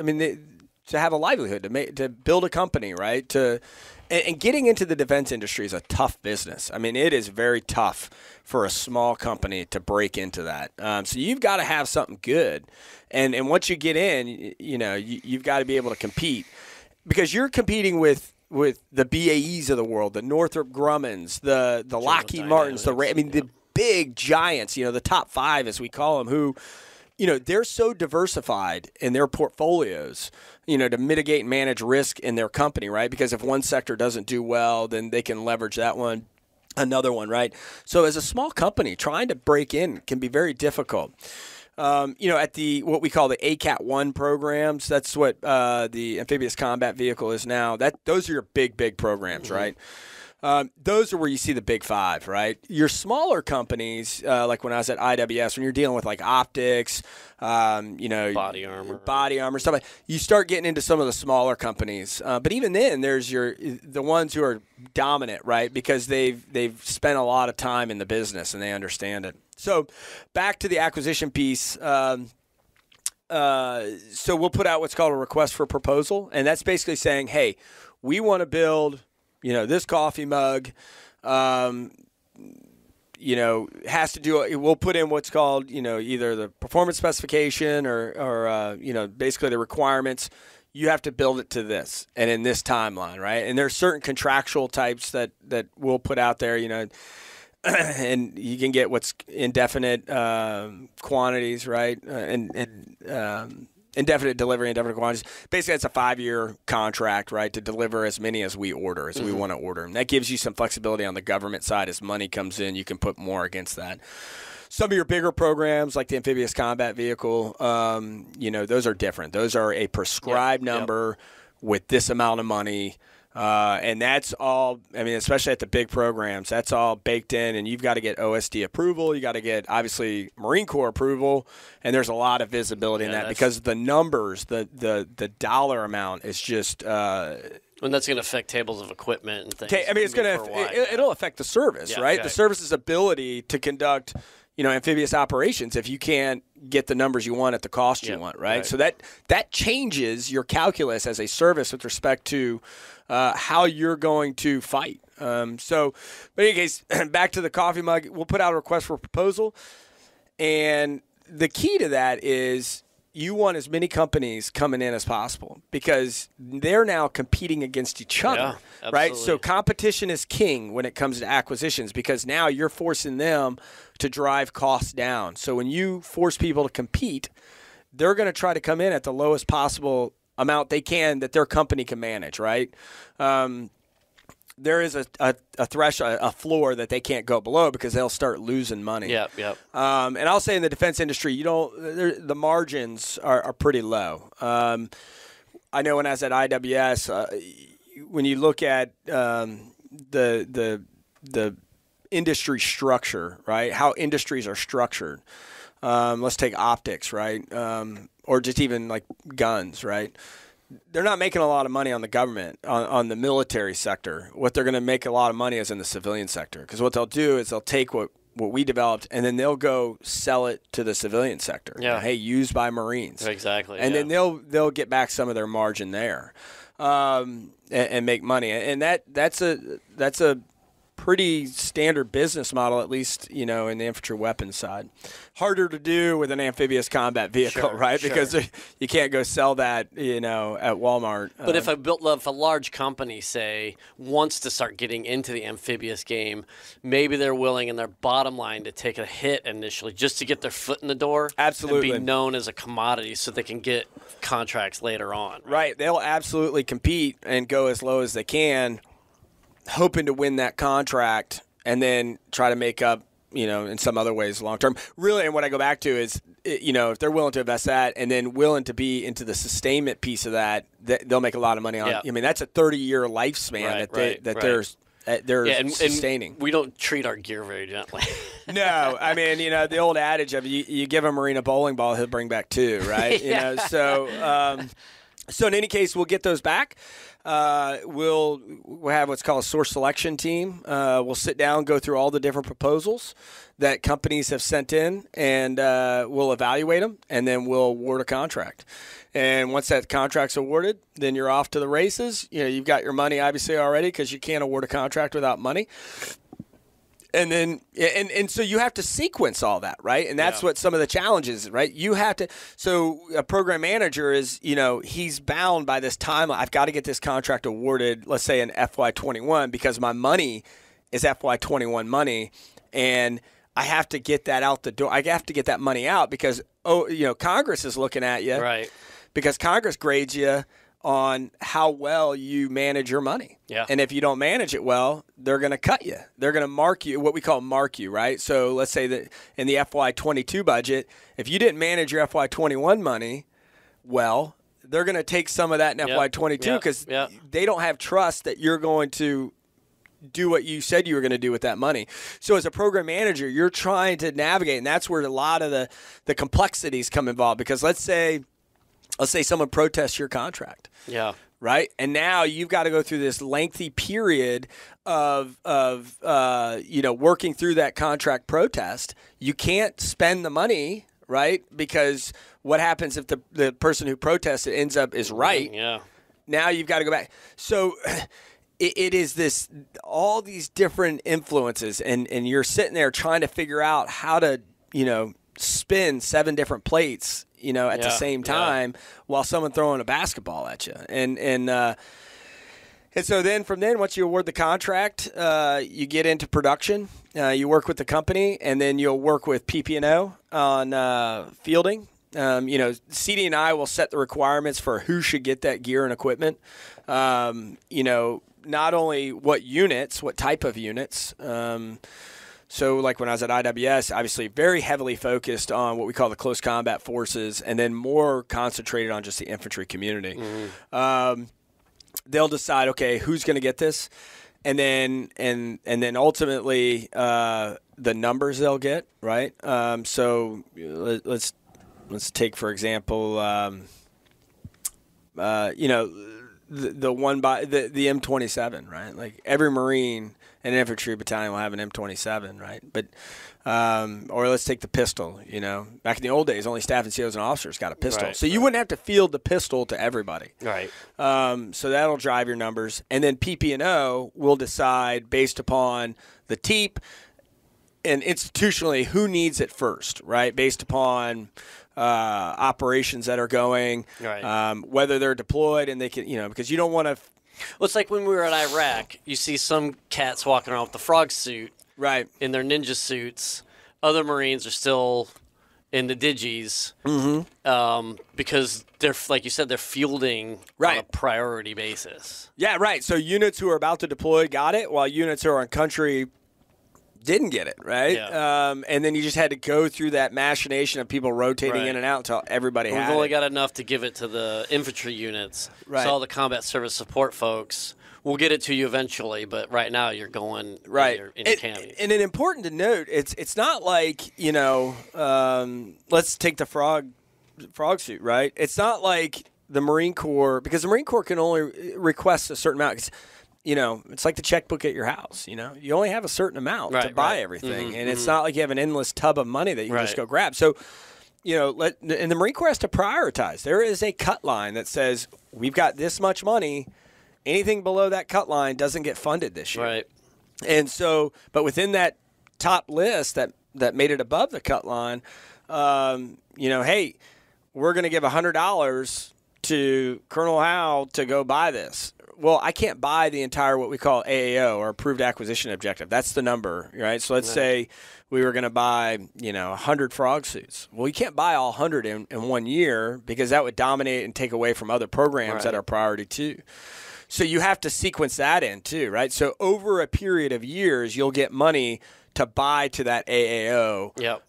have a livelihood, to build a company, right? And getting into the defense industry is a tough business. It is very tough for a small company to break into that. So you've got to have something good, and once you get in, you've got to be able to compete, because you're competing with the BAEs of the world, the Northrop Grummans, the Lockheed Martins, the big giants, the top five as we call them, who, they're so diversified in their portfolios, to mitigate and manage risk in their company, right? Because if one sector doesn't do well, then they can leverage that one, another one, right? So as a small company, trying to break in can be very difficult. at what we call the ACAT-1 programs, that's what the amphibious combat vehicle is now. Those are your big programs, right? Those are where you see the big five, right? Your smaller companies, like when I was at IWS, when you're dealing with like optics, body armor, stuff like, you start getting into some of the smaller companies. But even then, there's the ones who are dominant, right? Because they've spent a lot of time in the business and they understand it. So back to the acquisition piece. So we'll put out what's called a request for proposal, and that's basically saying, hey, we want to build this coffee mug, has to do. We'll put in what's called, either the performance specification or basically the requirements. You have to build it to this and in this timeline, right? And there's certain contractual types that we'll put out there, and you can get what's indefinite quantities, right? Indefinite delivery, indefinite quantities. Basically, it's a 5-year contract, right, to deliver as many as we order, as we want to order. And that gives you some flexibility on the government side. As money comes in, you can put more against that. Some of your bigger programs, like the amphibious combat vehicle, those are different. Those are a prescribed number with this amount of money. And that's all, especially at the big programs, that's all baked in, and you've got to get OSD approval. You got to get, obviously, Marine Corps approval, and there's a lot of visibility in that because the numbers, the dollar amount is just and that's going to affect tables of equipment and things. It'll affect the service, right? Okay. The service's ability to conduct amphibious operations if you can't get the numbers you want at the cost you want, right? So that changes your calculus as a service with respect to how you're going to fight. But in any case, back to the coffee mug, we'll put out a request for proposal. And the key to that is you want as many companies coming in as possible because they're now competing against each other, right? So competition is king when it comes to acquisitions because now you're forcing them to drive costs down. So when you force people to compete, they're going to try to come in at the lowest possible amount they can that their company can manage, right? There is a threshold, a floor that they can't go below because they'll start losing money. Yep. And I'll say in the defense industry, the margins are pretty low. I know when I was at IWS, when you look at the industry structure, right? How industries are structured. Let's take optics, right? Or just even like guns, right? They're not making a lot of money on the government, on the military sector. What they're going to make a lot of money is in the civilian sector. Because what they'll do is they'll take what we developed and then they'll go sell it to the civilian sector. Yeah. Hey, used by Marines. Exactly. And then they'll get back some of their margin there and make money. And that's a pretty standard business model, at least, in the infantry weapons side. Harder to do with an amphibious combat vehicle, right? Sure. Because you can't go sell that, at Walmart. But if a large company, say, wants to start getting into the amphibious game, maybe they're willing in their bottom line to take a hit initially just to get their foot in the door. Absolutely. And be known as a commodity so they can get contracts later on. Right. They'll absolutely compete and go as low as they can, hoping to win that contract and then try to make up, in some other ways long term. Really, and what I go back to is, if they're willing to invest that and then willing to be into the sustainment piece of that, they'll make a lot of money on. Yeah. That's a 30-year lifespan they're sustaining. And we don't treat our gear very gently. No, the old adage of you give a Marine a bowling ball, he'll bring back two, right? So in any case, we'll get those back. We'll have what's called a source selection team. We'll sit down, go through all the different proposals that companies have sent in, and we'll evaluate them, and then we'll award a contract. And once that contract's awarded, then you're off to the races. You've got your money obviously already because you can't award a contract without money. And then, and so you have to sequence all that, right? And that's what some of the challenges, right? You have to. So a program manager is, he's bound by this timeline. I've got to get this contract awarded, let's say in FY21, because my money is FY21 money, and I have to get that out the door. I have to get that money out because Congress is looking at you, right? Because Congress grades you on how well you manage your money. Yeah. And if you don't manage it well, they're going to cut you. They're going to mark you, what we call mark you, right? So let's say that in the FY22 budget, if you didn't manage your FY21 money well, they're going to take some of that in FY22 because they don't have trust that you're going to do what you said you were going to do with that money. So as a program manager, you're trying to navigate, and that's where a lot of the complexities come involved. Because let's say someone protests your contract. Yeah. Right? And now you've got to go through this lengthy period of working through that contract protest. You can't spend the money, right? Because what happens if the person who protested ends up is right? Yeah. Now you've got to go back. So it is all these different influences, and you're sitting there trying to figure out how to, spin 7 different plates, at the same time while someone throwing a basketball at you. And so then once you award the contract, you get into production. You work with the company, and then you'll work with PP&O on fielding. CD&I will set the requirements for who should get that gear and equipment. Not only what type of units. So like when I was at IWS, obviously very heavily focused on what we call the close combat forces, and then more concentrated on just the infantry community. Mm-hmm. They'll decide, okay, who's going to get this, and then ultimately the numbers they'll get, right? So let's take, for example, the M27, right? Like every Marine and infantry battalion will have an M27, right? But or let's take the pistol. Back in the old days, only staff and COs and officers got a pistol, so you wouldn't have to field the pistol to everybody, right? So that'll drive your numbers, and then PP&O will decide based upon the TEEP and institutionally who needs it first, right? Based upon operations that are going, right. Whether they're deployed, and they can, because you don't want to. Well, it's like when we were in Iraq, you see some cats walking around with the frog suit, right, in their ninja suits. Other Marines are still in the digis, because they're, like you said, they're fielding on a priority basis. Yeah, right. So units who are about to deploy got it, while units who are on country didn't get it, right? Yeah. And then you just had to go through that machination of people rotating in and out until everybody had it. We've only got enough to give it to the infantry units. Right. So all the combat service support folks, we'll get it to you eventually, but right now you're going in your county. And it's important to note, it's not like, let's take the frog suit, right? It's not like the Marine Corps, because the Marine Corps can only request a certain amount. It's like the checkbook at your house. You only have a certain amount to buy everything, mm-hmm, and it's not like you have an endless tub of money that you can just go grab. So, and the Marine Corps has to prioritize. There is a cut line that says we've got this much money. Anything below that cut line doesn't get funded this year. Right. And so, but within that top list that made it above the cut line, hey, we're going to give $100 to Colonel Howe to go buy this. Well, I can't buy the entire what we call AAO, or Approved Acquisition Objective. That's the number, right? So let's say we were going to buy, 100 frog suits. Well, you can't buy all 100 in 1 year, because that would dominate and take away from other programs that are priority too. So you have to sequence that in too, right? So over a period of years, you'll get money to buy to that AAO. Yep.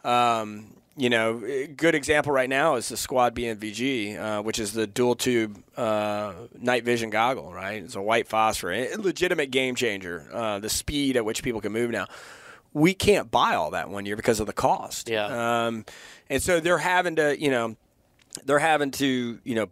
A good example right now is the Squad BNVG, which is the dual tube night vision goggle, right? It's a white phosphor, a legitimate game changer. The speed at which people can move now. We can't buy all that 1 year because of the cost. Yeah. And so they're having to,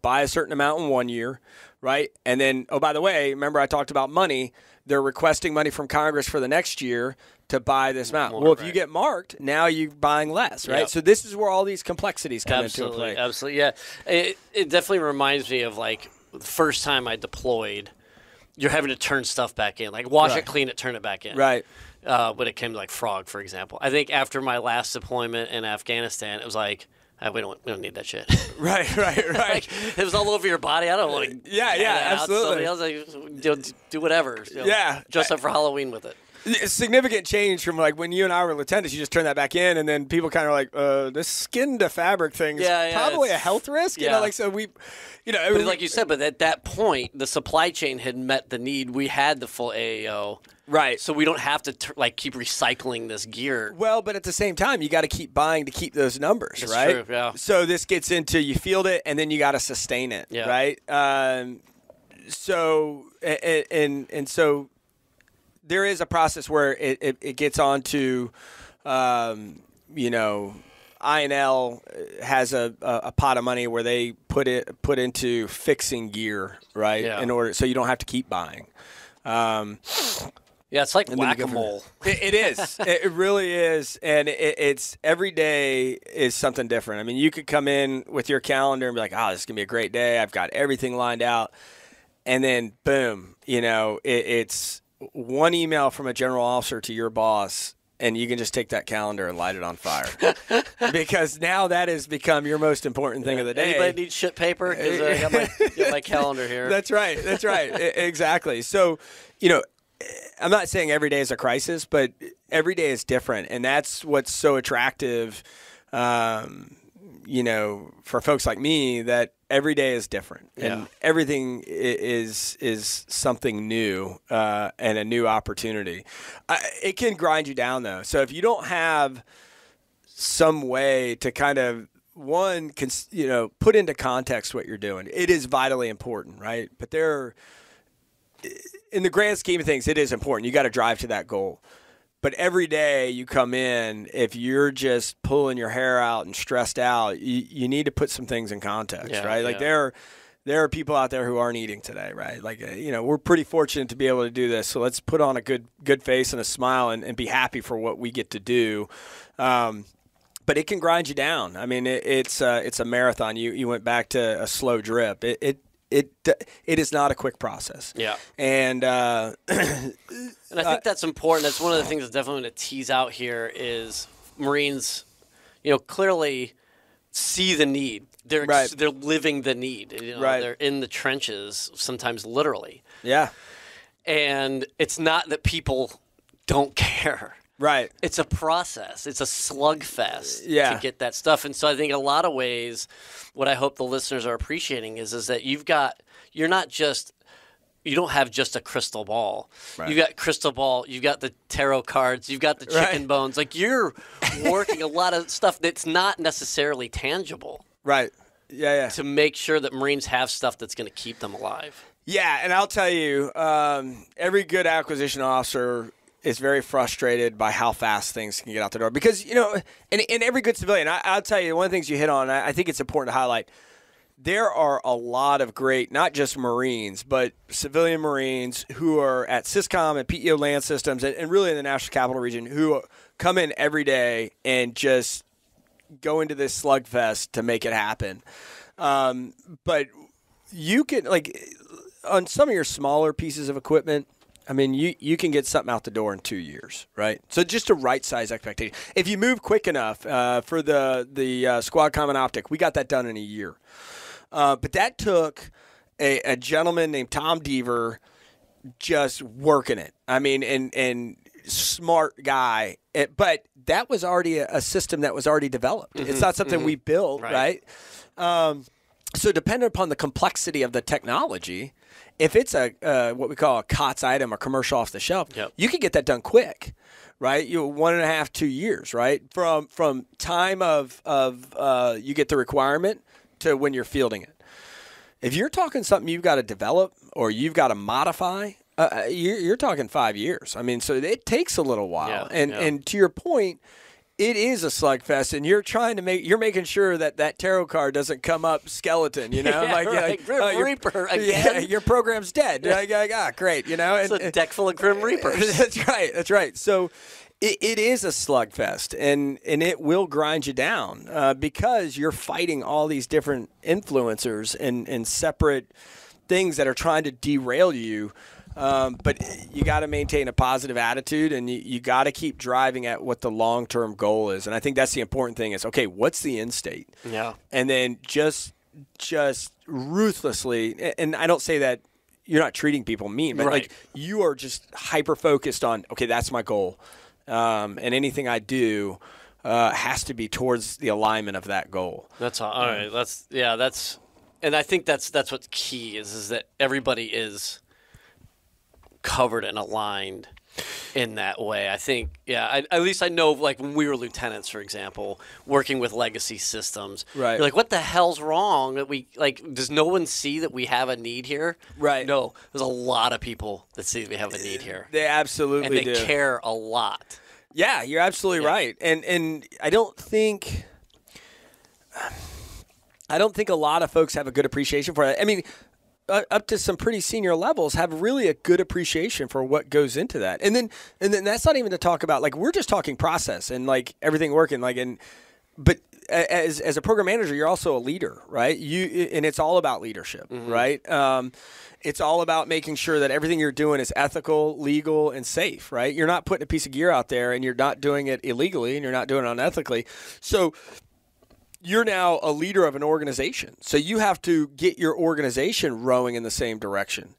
buy a certain amount in 1 year, right? And then, oh, by the way, remember I talked about money. They're requesting money from Congress for the next year to buy this amount. Well, if you get marked, now you're buying less, right? Yep. So this is where all these complexities come into play. Absolutely, yeah. It definitely reminds me of, like, the first time I deployed, you're having to turn stuff back in. Like, wash it, clean it, turn it back in. Right. When it came to, like, frog, for example. I think after my last deployment in Afghanistan, it was like, we don't need that shit. Right. Like, it was all over your body. I don't want to. Yeah, absolutely. Somebody else, like, do whatever. Yeah. Dress up for Halloween with it. A significant change from like when you and I were lieutenants. You just turn that back in, and then people kind of like, this skin to fabric thing is probably a health risk. You know, like so we, you know, but like you said, but at that point, the supply chain had met the need. We had the full AAO. Right. So we don't have to keep recycling this gear. Well, but at the same time, you got to keep buying to keep those numbers, That's right? True, yeah. So this gets into you field it, and then you got to sustain it, right? So so there is a process where it gets on to, you know, I&L has a pot of money where they put into fixing gear, right? Yeah. In order so you don't have to keep buying. Yeah, it's like whack-a-mole. It is. It really is. And it's every day is something different. I mean, you could come in with your calendar and be like, this is going to be a great day. I've got everything lined out. And then, boom, you know, it's one email from a general officer to your boss, and you can just take that calendar and light it on fire. Because now that has become your most important thing of the day. Anybody need shit paper? Because I got my calendar here. That's right. Exactly. So, you know, I'm not saying every day is a crisis, but every day is different. And that's what's so attractive, you know, for folks like me, that every day is different. And everything is something new and a new opportunity. It can grind you down, though. So if you don't have some way to kind of, you know, put into context what you're doing, it is vitally important, right? But in the grand scheme of things, it is important. You got to drive to that goal. But every day you come in, if you're just pulling your hair out and stressed out, you need to put some things in context, right? Like there are people out there who aren't eating today, right? Like, you know, we're pretty fortunate to be able to do this. So let's put on a good face and a smile and be happy for what we get to do. But it can grind you down. I mean, it's a marathon. You went back to a slow drip. It is not a quick process. Yeah. And and I think that's important. That's one of the things that's definitely going to tease out here is Marines, you know, clearly see the need. They're living the need. You know, they're in the trenches, sometimes literally. Yeah. And it's not that people don't care. Right. It's a process. It's a slugfest to get that stuff. And so I think in a lot of ways, what I hope the listeners are appreciating is that you don't have just a crystal ball. Right. You've got crystal ball, you've got the tarot cards, you've got the chicken bones. Like you're working a lot of stuff that's not necessarily tangible. Right. Yeah. To make sure that Marines have stuff that's going to keep them alive. Yeah, and I'll tell you, every good acquisition officer is very frustrated by how fast things can get out the door. Because, you know, and every good civilian, I'll tell you, one of the things you hit on, I think it's important to highlight, there are a lot of great, not just Marines, but civilian Marines who are at SysCom and PEO Land Systems and really in the National Capital Region who come in every day and just go into this slugfest to make it happen. But you can, like, on some of your smaller pieces of equipment, I mean, you can get something out the door in 2 years, right? So just a right-size expectation. If you move quick enough for the Squad Common Optic, we got that done in a year. But that took a gentleman named Tom Deaver just working it. I mean, and smart guy. But that was already a system that was already developed. Mm-hmm, it's not something we built, right? So depending upon the complexity of the technology, if it's a what we call a COTS item, a commercial off the shelf, you can get that done quick, right? 1.5, 2 years, right? From time of you get the requirement to when you're fielding it. If you're talking something you've got to develop or you've got to modify, you're talking 5 years. I mean, so it takes a little while. And to your point, it is a slugfest, and you're making sure that tarot card doesn't come up skeleton, you know? Grim Reaper again. Your program's dead. Great, you know? It's a deck full of Grim Reapers. That's right. So it is a slugfest, and it will grind you down because you're fighting all these different influencers and separate things that are trying to derail you. But you got to maintain a positive attitude, and you got to keep driving at what the long-term goal is. And I think that's the important thing is, okay, what's the end state? Yeah. And then just ruthlessly, and I don't say that treating people mean, but like you are just hyper focused on, okay, that's my goal. And anything I do has to be towards the alignment of that goal. That's all right. And I think that's what's key is that everybody is covered and aligned in that way. I think, at least I know, like when we were lieutenants, for example, working with legacy systems, right? You're like, what the hell's wrong? That we like? Does no one see that we have a need here? Right. No, there's a lot of people that see that we have a need here. They absolutely and they care a lot. Yeah, you're absolutely right. And I don't think a lot of folks have a good appreciation for it. I mean, up to some pretty senior levels have really a good appreciation for what goes into that. And then that's not even to talk about, like, we're just talking process and like everything working, like, but as a program manager, you're also a leader, right? And it's all about leadership, right? It's all about making sure that everything you're doing is ethical, legal, and safe, right? You're not putting a piece of gear out there and you're not doing it illegally and you're not doing it unethically. So you're now a leader of an organization. So you have to get your organization rowing in the same direction.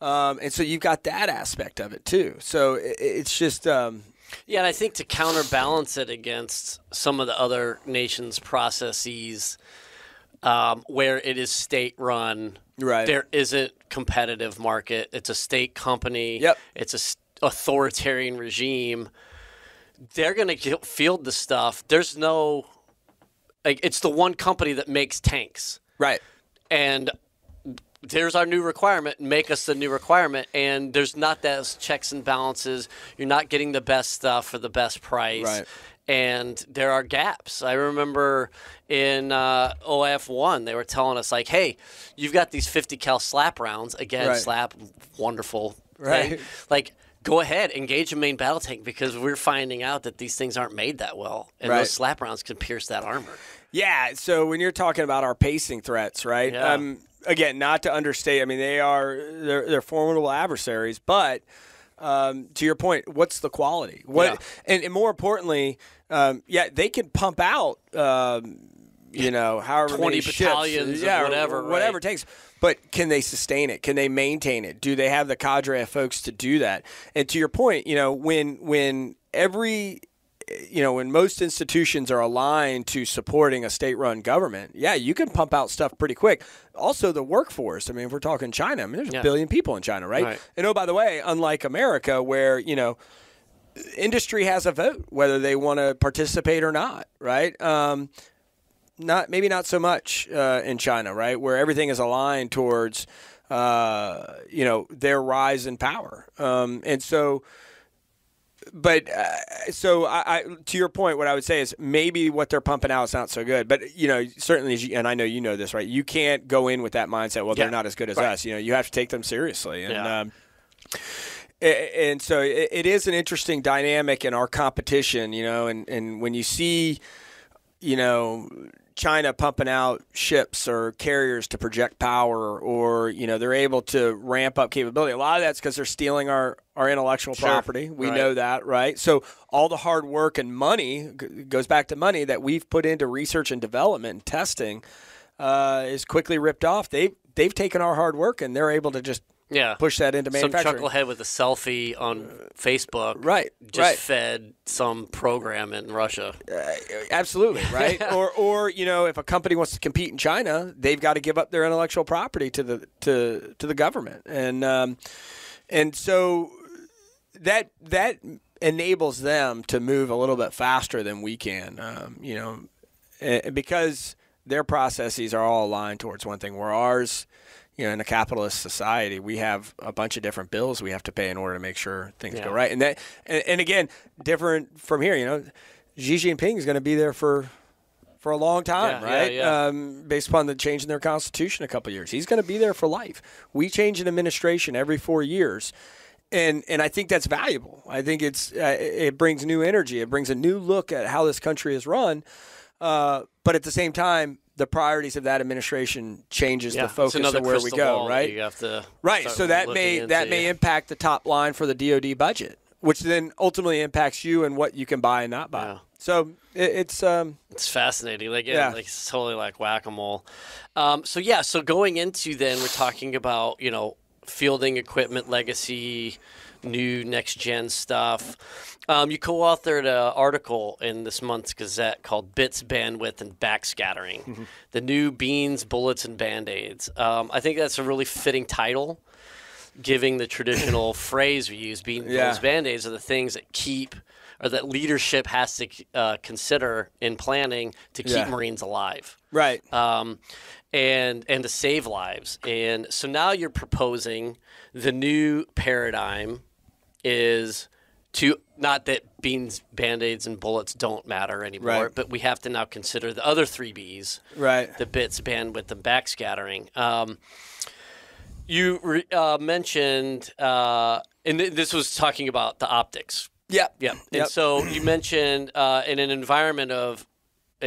And so you've got that aspect of it too. So it's just... Yeah, and I think to counterbalance it against some of the other nations' processes where it is state-run, right. There isn't competitive market. It's a state company. Yep. It's a authoritarian regime. They're going to field the stuff. There's no... Like, it's the one company that makes tanks. Right. And there's our new requirement. Make us the new requirement. And there's not those checks and balances. You're not getting the best stuff for the best price. Right. And there are gaps. I remember in OF1, they were telling us, like, hey, you've got these 50 cal slap rounds. Again, right. slap, wonderful. Right. Thing. Like, go ahead, engage a main battle tank because we're finding out that these things aren't made that well. And right. those slap rounds can pierce that armor. Yeah, so when you're talking about our pacing threats, right? Yeah. Again, not to understate, I mean, they're formidable adversaries, but to your point, what's the quality? And more importantly, they can pump out, however 20 many battalions, ships, whatever it takes. But can they sustain it? Can they maintain it? Do they have the cadre of folks to do that? And to your point, when most institutions are aligned to supporting a state-run government, you can pump out stuff pretty quick. Also, the workforce. I mean, if we're talking China, I mean, there's a billion people in China, right? And oh, by the way, unlike America, where industry has a vote whether they want to participate or not, right? Maybe not so much in China, right, where everything is aligned towards their rise in power, and so. But so to your point, what I would say is maybe what they're pumping out is not so good. But certainly, and I know you know this, right? You can't go in with that mindset. Well, they're not as good as us. You have to take them seriously, and and so it is an interesting dynamic in our competition. And when you see, China pumping out ships or carriers to project power, or they're able to ramp up capability. A lot of that's because they're stealing our intellectual property. We know that, right? So all the hard work and money goes back to money that we've put into research and development and testing is quickly ripped off. They've taken our hard work and they're able to just push that into manufacturing. Some chucklehead with a selfie on Facebook, fed some program in Russia. Absolutely, right? or if a company wants to compete in China, they've got to give up their intellectual property to the government, and so that enables them to move a little bit faster than we can, because their processes are all aligned towards one thing, where ours. In a capitalist society, we have a bunch of different bills we have to pay in order to make sure things go right. And again, different from here. Xi Jinping is going to be there for a long time, right? Based upon the change in their constitution a couple of years, he's going to be there for life. We change an administration every 4 years, and I think that's valuable. I think it brings new energy. It brings a new look at how this country is run. But at the same time, the priorities of that administration changes the focus of where we go, right? You have to so that may impact the top line for the DoD budget, which then ultimately impacts you and what you can buy and not buy. Yeah. So it's fascinating. It's totally like whack-a-mole. So going into then, we're talking about fielding equipment legacy, new next-gen stuff. You co-authored an article in this month's Gazette called Bits, Bandwidth, and Backscattering, the new beans, bullets, and Band-Aids. I think that's a really fitting title, giving the traditional phrase we use, beans, bullets, Band-Aids are the things that keep, or that leadership has to consider in planning to keep Marines alive. Right. And to save lives. And so now you're proposing the new paradigm is to, not that beans, Band-Aids, and bullets don't matter anymore, but we have to now consider the other 3 Bs, the bits, bandwidth, and backscattering. You mentioned, and this was talking about the optics. Yep. And so you mentioned in an environment of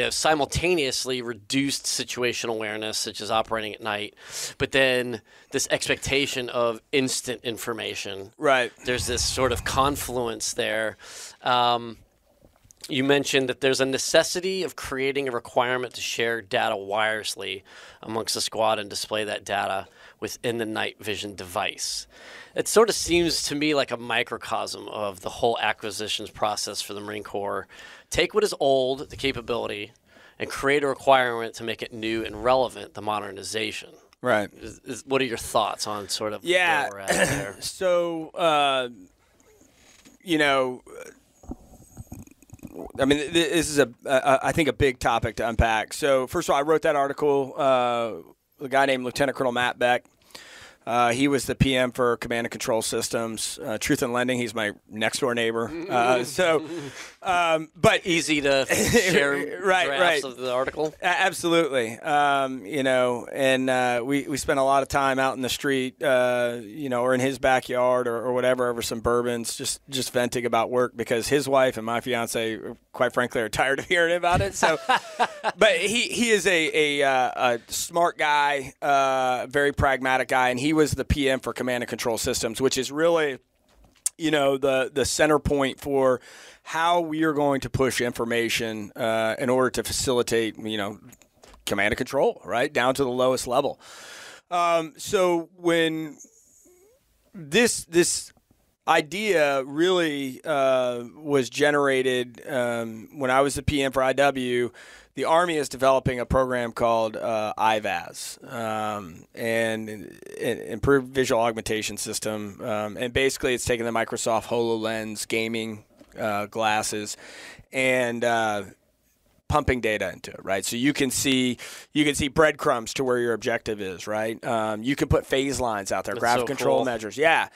simultaneously reduced situational awareness, such as operating at night, but then this expectation of instant information. Right. There's this sort of confluence there. You mentioned that there's a necessity of creating a requirement to share data wirelessly amongst the squad and display that data within the night vision device. It sort of seems to me like a microcosm of the whole acquisitions process for the Marine Corps. Take what is old, the capability, and create a requirement to make it new and relevant, the modernization. Right. What are your thoughts on sort of where we're at there? So, you know, I mean, this is I think a big topic to unpack. So, first of all, I wrote that article. A guy named Lieutenant Colonel Matt Beck. He was the PM for Command and Control Systems. Truth in Lending, he's my next door neighbor. But easy to share drafts of the article. Absolutely. You know, and we spent a lot of time out in the street, you know, or in his backyard or whatever over some bourbons, just venting about work because his wife and my fiance, quite frankly, are tired of hearing about it. So, but he is a smart guy, very pragmatic guy, and he was the PM for Command and Control Systems, which is really, you know, the center point for how we are going to push information in order to facilitate, you know, command and control, right, down to the lowest level. So when this idea really was generated when I was the PM for IW, the Army is developing a program called IVAS, and an improved visual augmentation system. And basically, it's taking the Microsoft HoloLens gaming glasses and pumping data into it, right? So you can see breadcrumbs to where your objective is, right? You can put phase lines out there, graphic control measures. Yeah,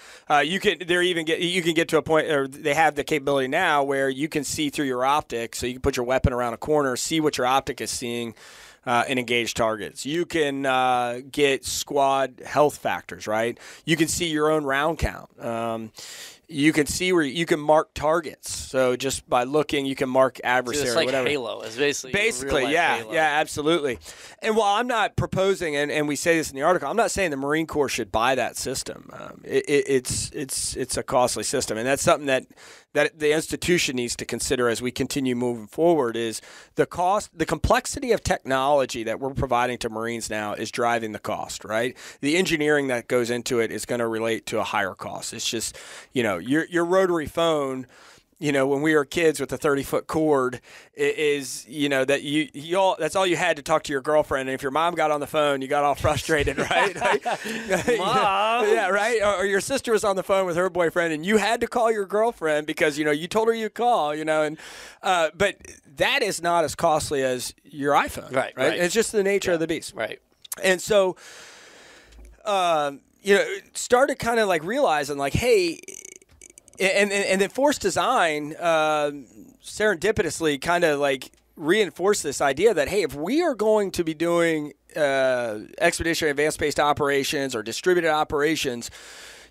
you can get to a point, or they have the capability now where you can see through your optic, so you can put your weapon around a corner, see what your optic is seeing, and engage targets. You can get squad health factors, right? You can see your own round count. You can see where you can mark targets. So just by looking, you can mark adversary. It's like whatever. Halo. It's basically yeah, Halo. yeah, absolutely. And while I'm not proposing, and we say this in the article, I'm not saying the Marine Corps should buy that system. It's a costly system, and that's something that the institution needs to consider as we continue moving forward. Is the cost, the complexity of technology that we're providing to Marines now is driving the cost, right? The engineering that goes into it is going to relate to a higher cost. It's just, you know, your rotary phone, you know, when we were kids with a 30-foot cord, is, you know, that you all, that's all you had to talk to your girlfriend. And if your mom got on the phone, you got all frustrated, right? Mom. Yeah, right. Or your sister was on the phone with her boyfriend, and you had to call your girlfriend because, you know, you told her you'd call, you know, and but that is not as costly as your iPhone, right? It's just the nature of the beast, right? And so, you know, started kind of like realizing, like, hey. And then Force Design serendipitously kind of like reinforced this idea that, hey, if we are going to be doing expeditionary advanced-based operations or distributed operations,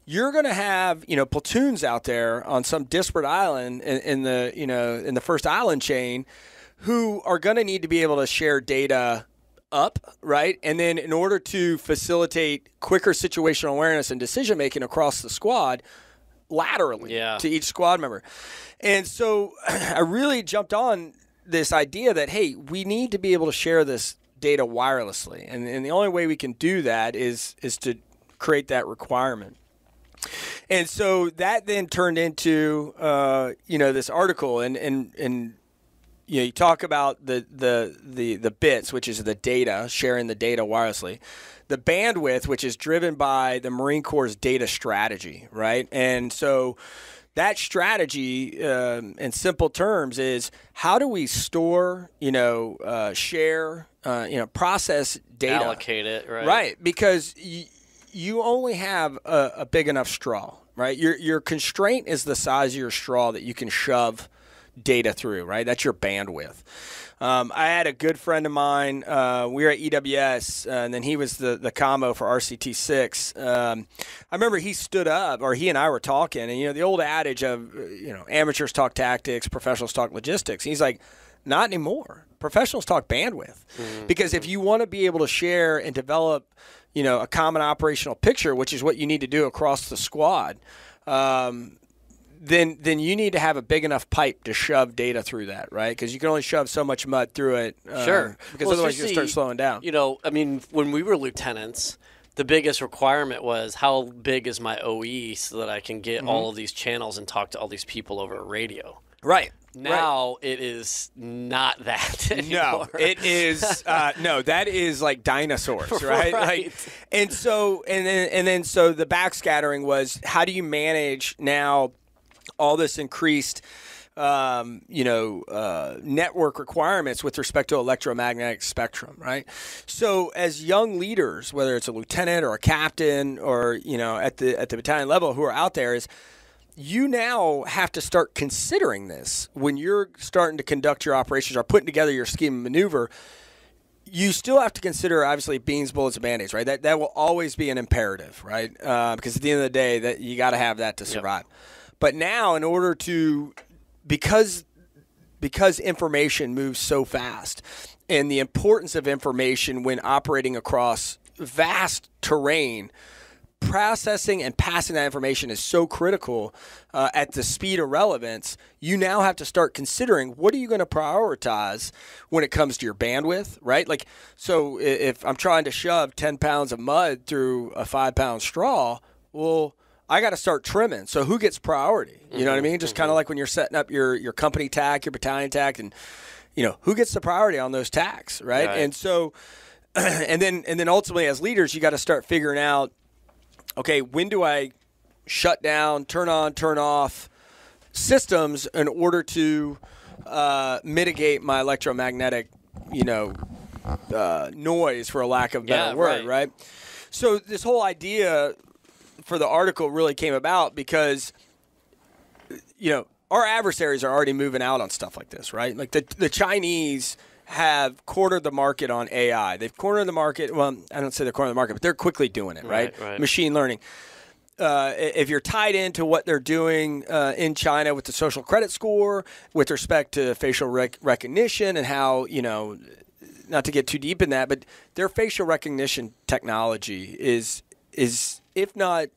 you're going to have, you know, platoons out there on some disparate island in the first island chain who are going to need to be able to share data up, right? And then in order to facilitate quicker situational awareness and decision-making across the squad, laterally to each squad member. And so I really jumped on this idea that, hey, we need to be able to share this data wirelessly. And the only way we can do that is to create that requirement. And so that then turned into, this article, and you talk about the bits, which is the data, sharing the data wirelessly, the bandwidth, which is driven by the Marine Corps' data strategy, right? And so that strategy, in simple terms, is how do we store, share, process data, allocate it, right? Right, because you only have a big enough straw, right? Your constraint is the size of your straw that you can shove data through, right? That's your bandwidth. I had a good friend of mine. We were at EWS, and then he was the commo for RCT6. I remember he stood up, or he and I were talking, and the old adage of amateurs talk tactics, professionals talk logistics. He's like, not anymore. Professionals talk bandwidth, because if you want to be able to share and develop, a common operational picture, which is what you need to do across the squad. Then you need to have a big enough pipe to shove data through that, right? Because you can only shove so much mud through it. Sure. Because otherwise you'll start slowing down. When we were lieutenants, the biggest requirement was how big is my OE so that I can get all of these channels and talk to all these people over a radio. Right. Now it is not that anymore. No, it is that is like dinosaurs, right? Right. And so the backscattering was, how do you manage now all this increased network requirements with respect to electromagnetic spectrum, right? So as young leaders, whether it's a lieutenant or a captain or at the battalion level who are out there, is you now have to start considering this when you're starting to conduct your operations or putting together your scheme of maneuver. You still have to consider, obviously, beans, bullets, and band-aids, right? That will always be an imperative, right? Because at the end of the day, that you got to have that to survive. Yep. But now, in order to, because information moves so fast, and the importance of information when operating across vast terrain, processing and passing that information is so critical at the speed of relevance. You now have to start considering, what are you going to prioritize when it comes to your bandwidth, right? Like, so if I'm trying to shove 10 pounds of mud through a 5-pound straw, well, I got to start trimming. So who gets priority? You know what I mean? Just kind of like when you're setting up your company tack, your battalion tack, and who gets the priority on those tacks, right? And so, and then ultimately as leaders, you got to start figuring out, okay, when do I shut down, turn on, turn off systems in order to mitigate my electromagnetic, noise, for a lack of a better word, right? So this whole idea for the article really came about because, our adversaries are already moving out on stuff like this, right? Like the Chinese have cornered the market on AI. They've cornered the market. Well, I don't say they're cornering the market, but they're quickly doing it, right? Machine learning. If you're tied into what they're doing in China with the social credit score, with respect to facial recognition and how, not to get too deep in that, but their facial recognition technology is if not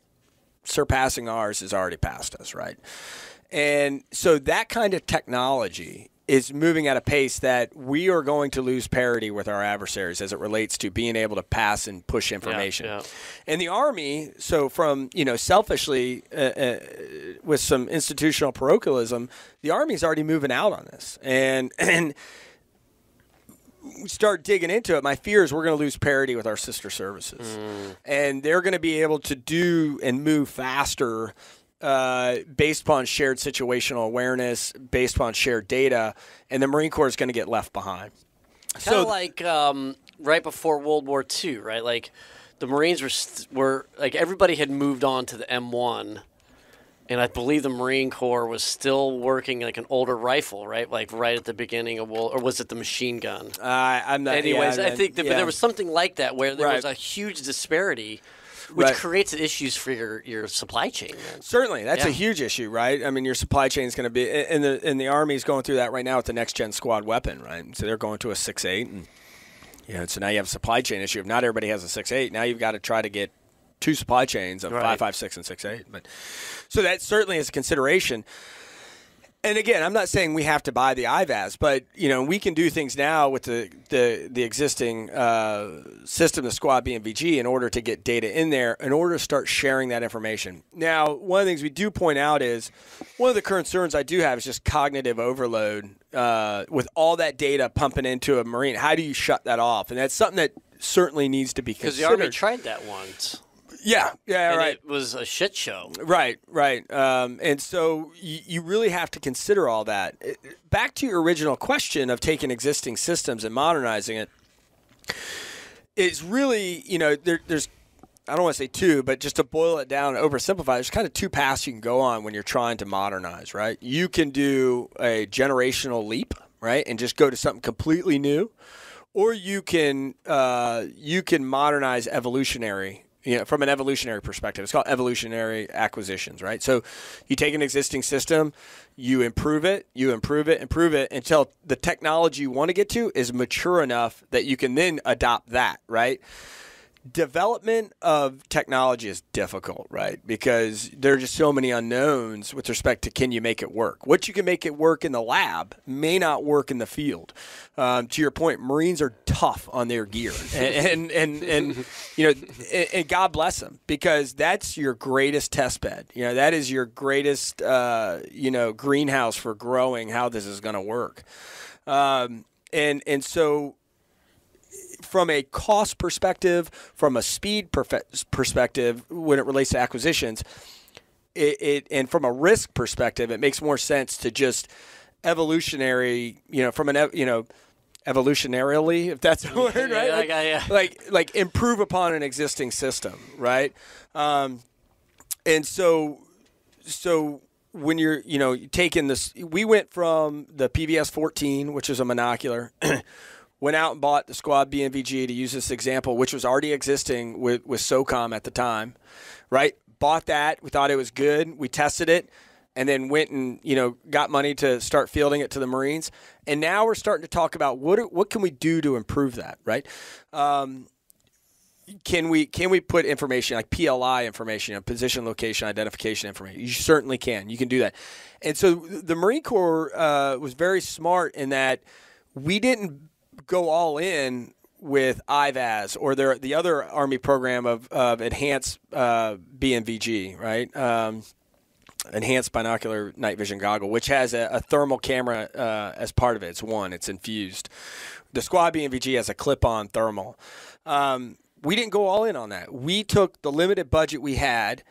surpassing ours, is already past us, right? And so that kind of technology is moving at a pace that we are going to lose parity with our adversaries as it relates to being able to pass and push information. And the Army, so from, selfishly with some institutional parochialism, the Army's already moving out on this. And we start digging into it, my fear is we're going to lose parity with our sister services. And they're going to be able to do and move faster based upon shared situational awareness, based upon shared data, and the Marine Corps is going to get left behind. Kind of like right before World War II, right? Like the Marines were like, everybody had moved on to the M1, and I believe the Marine Corps was still working like an older rifle, right? Like right at the beginning of World, or was it the machine gun? I'm not. Anyways, I think that, but there was something like that where there was a huge disparity, which creates issues for your supply chain. Man. Certainly, that's a huge issue, right? I mean, your supply chain is going to be, and the Army is going through that right now with the next gen squad weapon, right? So they're going to a 6.8, and so now you have a supply chain issue. If not everybody has a 6.8, now you've got to try to get two supply chains of 5.56 and 6.8. But so that certainly is a consideration. And again, I'm not saying we have to buy the IVAS, but we can do things now with the existing system, the Squad BMVG, in order to get data in there, in order to start sharing that information. Now, one of the things we do point out is one of the concerns I do have is just cognitive overload with all that data pumping into a Marine. How do you shut that off? And that's something that certainly needs to be considered. Because the Army tried that once. Yeah, and right. It was a shit show. Right. And so you really have to consider all that. Back to your original question of taking existing systems and modernizing it, it's really, there's, I don't want to say two, but just to boil it down and oversimplify, there's kind of two paths you can go on when you're trying to modernize, right? You can do a generational leap, right, and just go to something completely new, or you can modernize evolutionary. From an evolutionary perspective. It's called evolutionary acquisitions, right? So you take an existing system, you improve it until the technology you want to get to is mature enough that you can then adopt that, right? Development of technology is difficult, right? Because there are just so many unknowns with respect to can you make it work. What you can make it work in the lab may not work in the field. To your point, Marines are tough on their gear, and God bless them, because that's your greatest test bed. That is your greatest greenhouse for growing how this is going to work, and so. From a cost perspective, from a speed perspective, when it relates to acquisitions, and from a risk perspective, it makes more sense to just evolutionary, evolutionarily, if that's a word, right? Like improve upon an existing system, right? And so when you're, taking this, we went from the PVS 14, which is a monocular. Went out and bought the Squad BMVG, to use this example, which was already existing with SOCOM at the time, right? Bought that. We thought it was good. We tested it, and then went and got money to start fielding it to the Marines. And now we're starting to talk about what can we do to improve that, right? Can we put information like PLI information, position, location, identification information? You certainly can. You can do that. And so the Marine Corps was very smart in that we didn't go all in with IVAS or the other Army program of enhanced BMVG, right? Enhanced binocular night vision goggle, which has a thermal camera as part of it. It's infused. The Squad BMVG has a clip-on thermal. We didn't go all in on that. We took the limited budget we had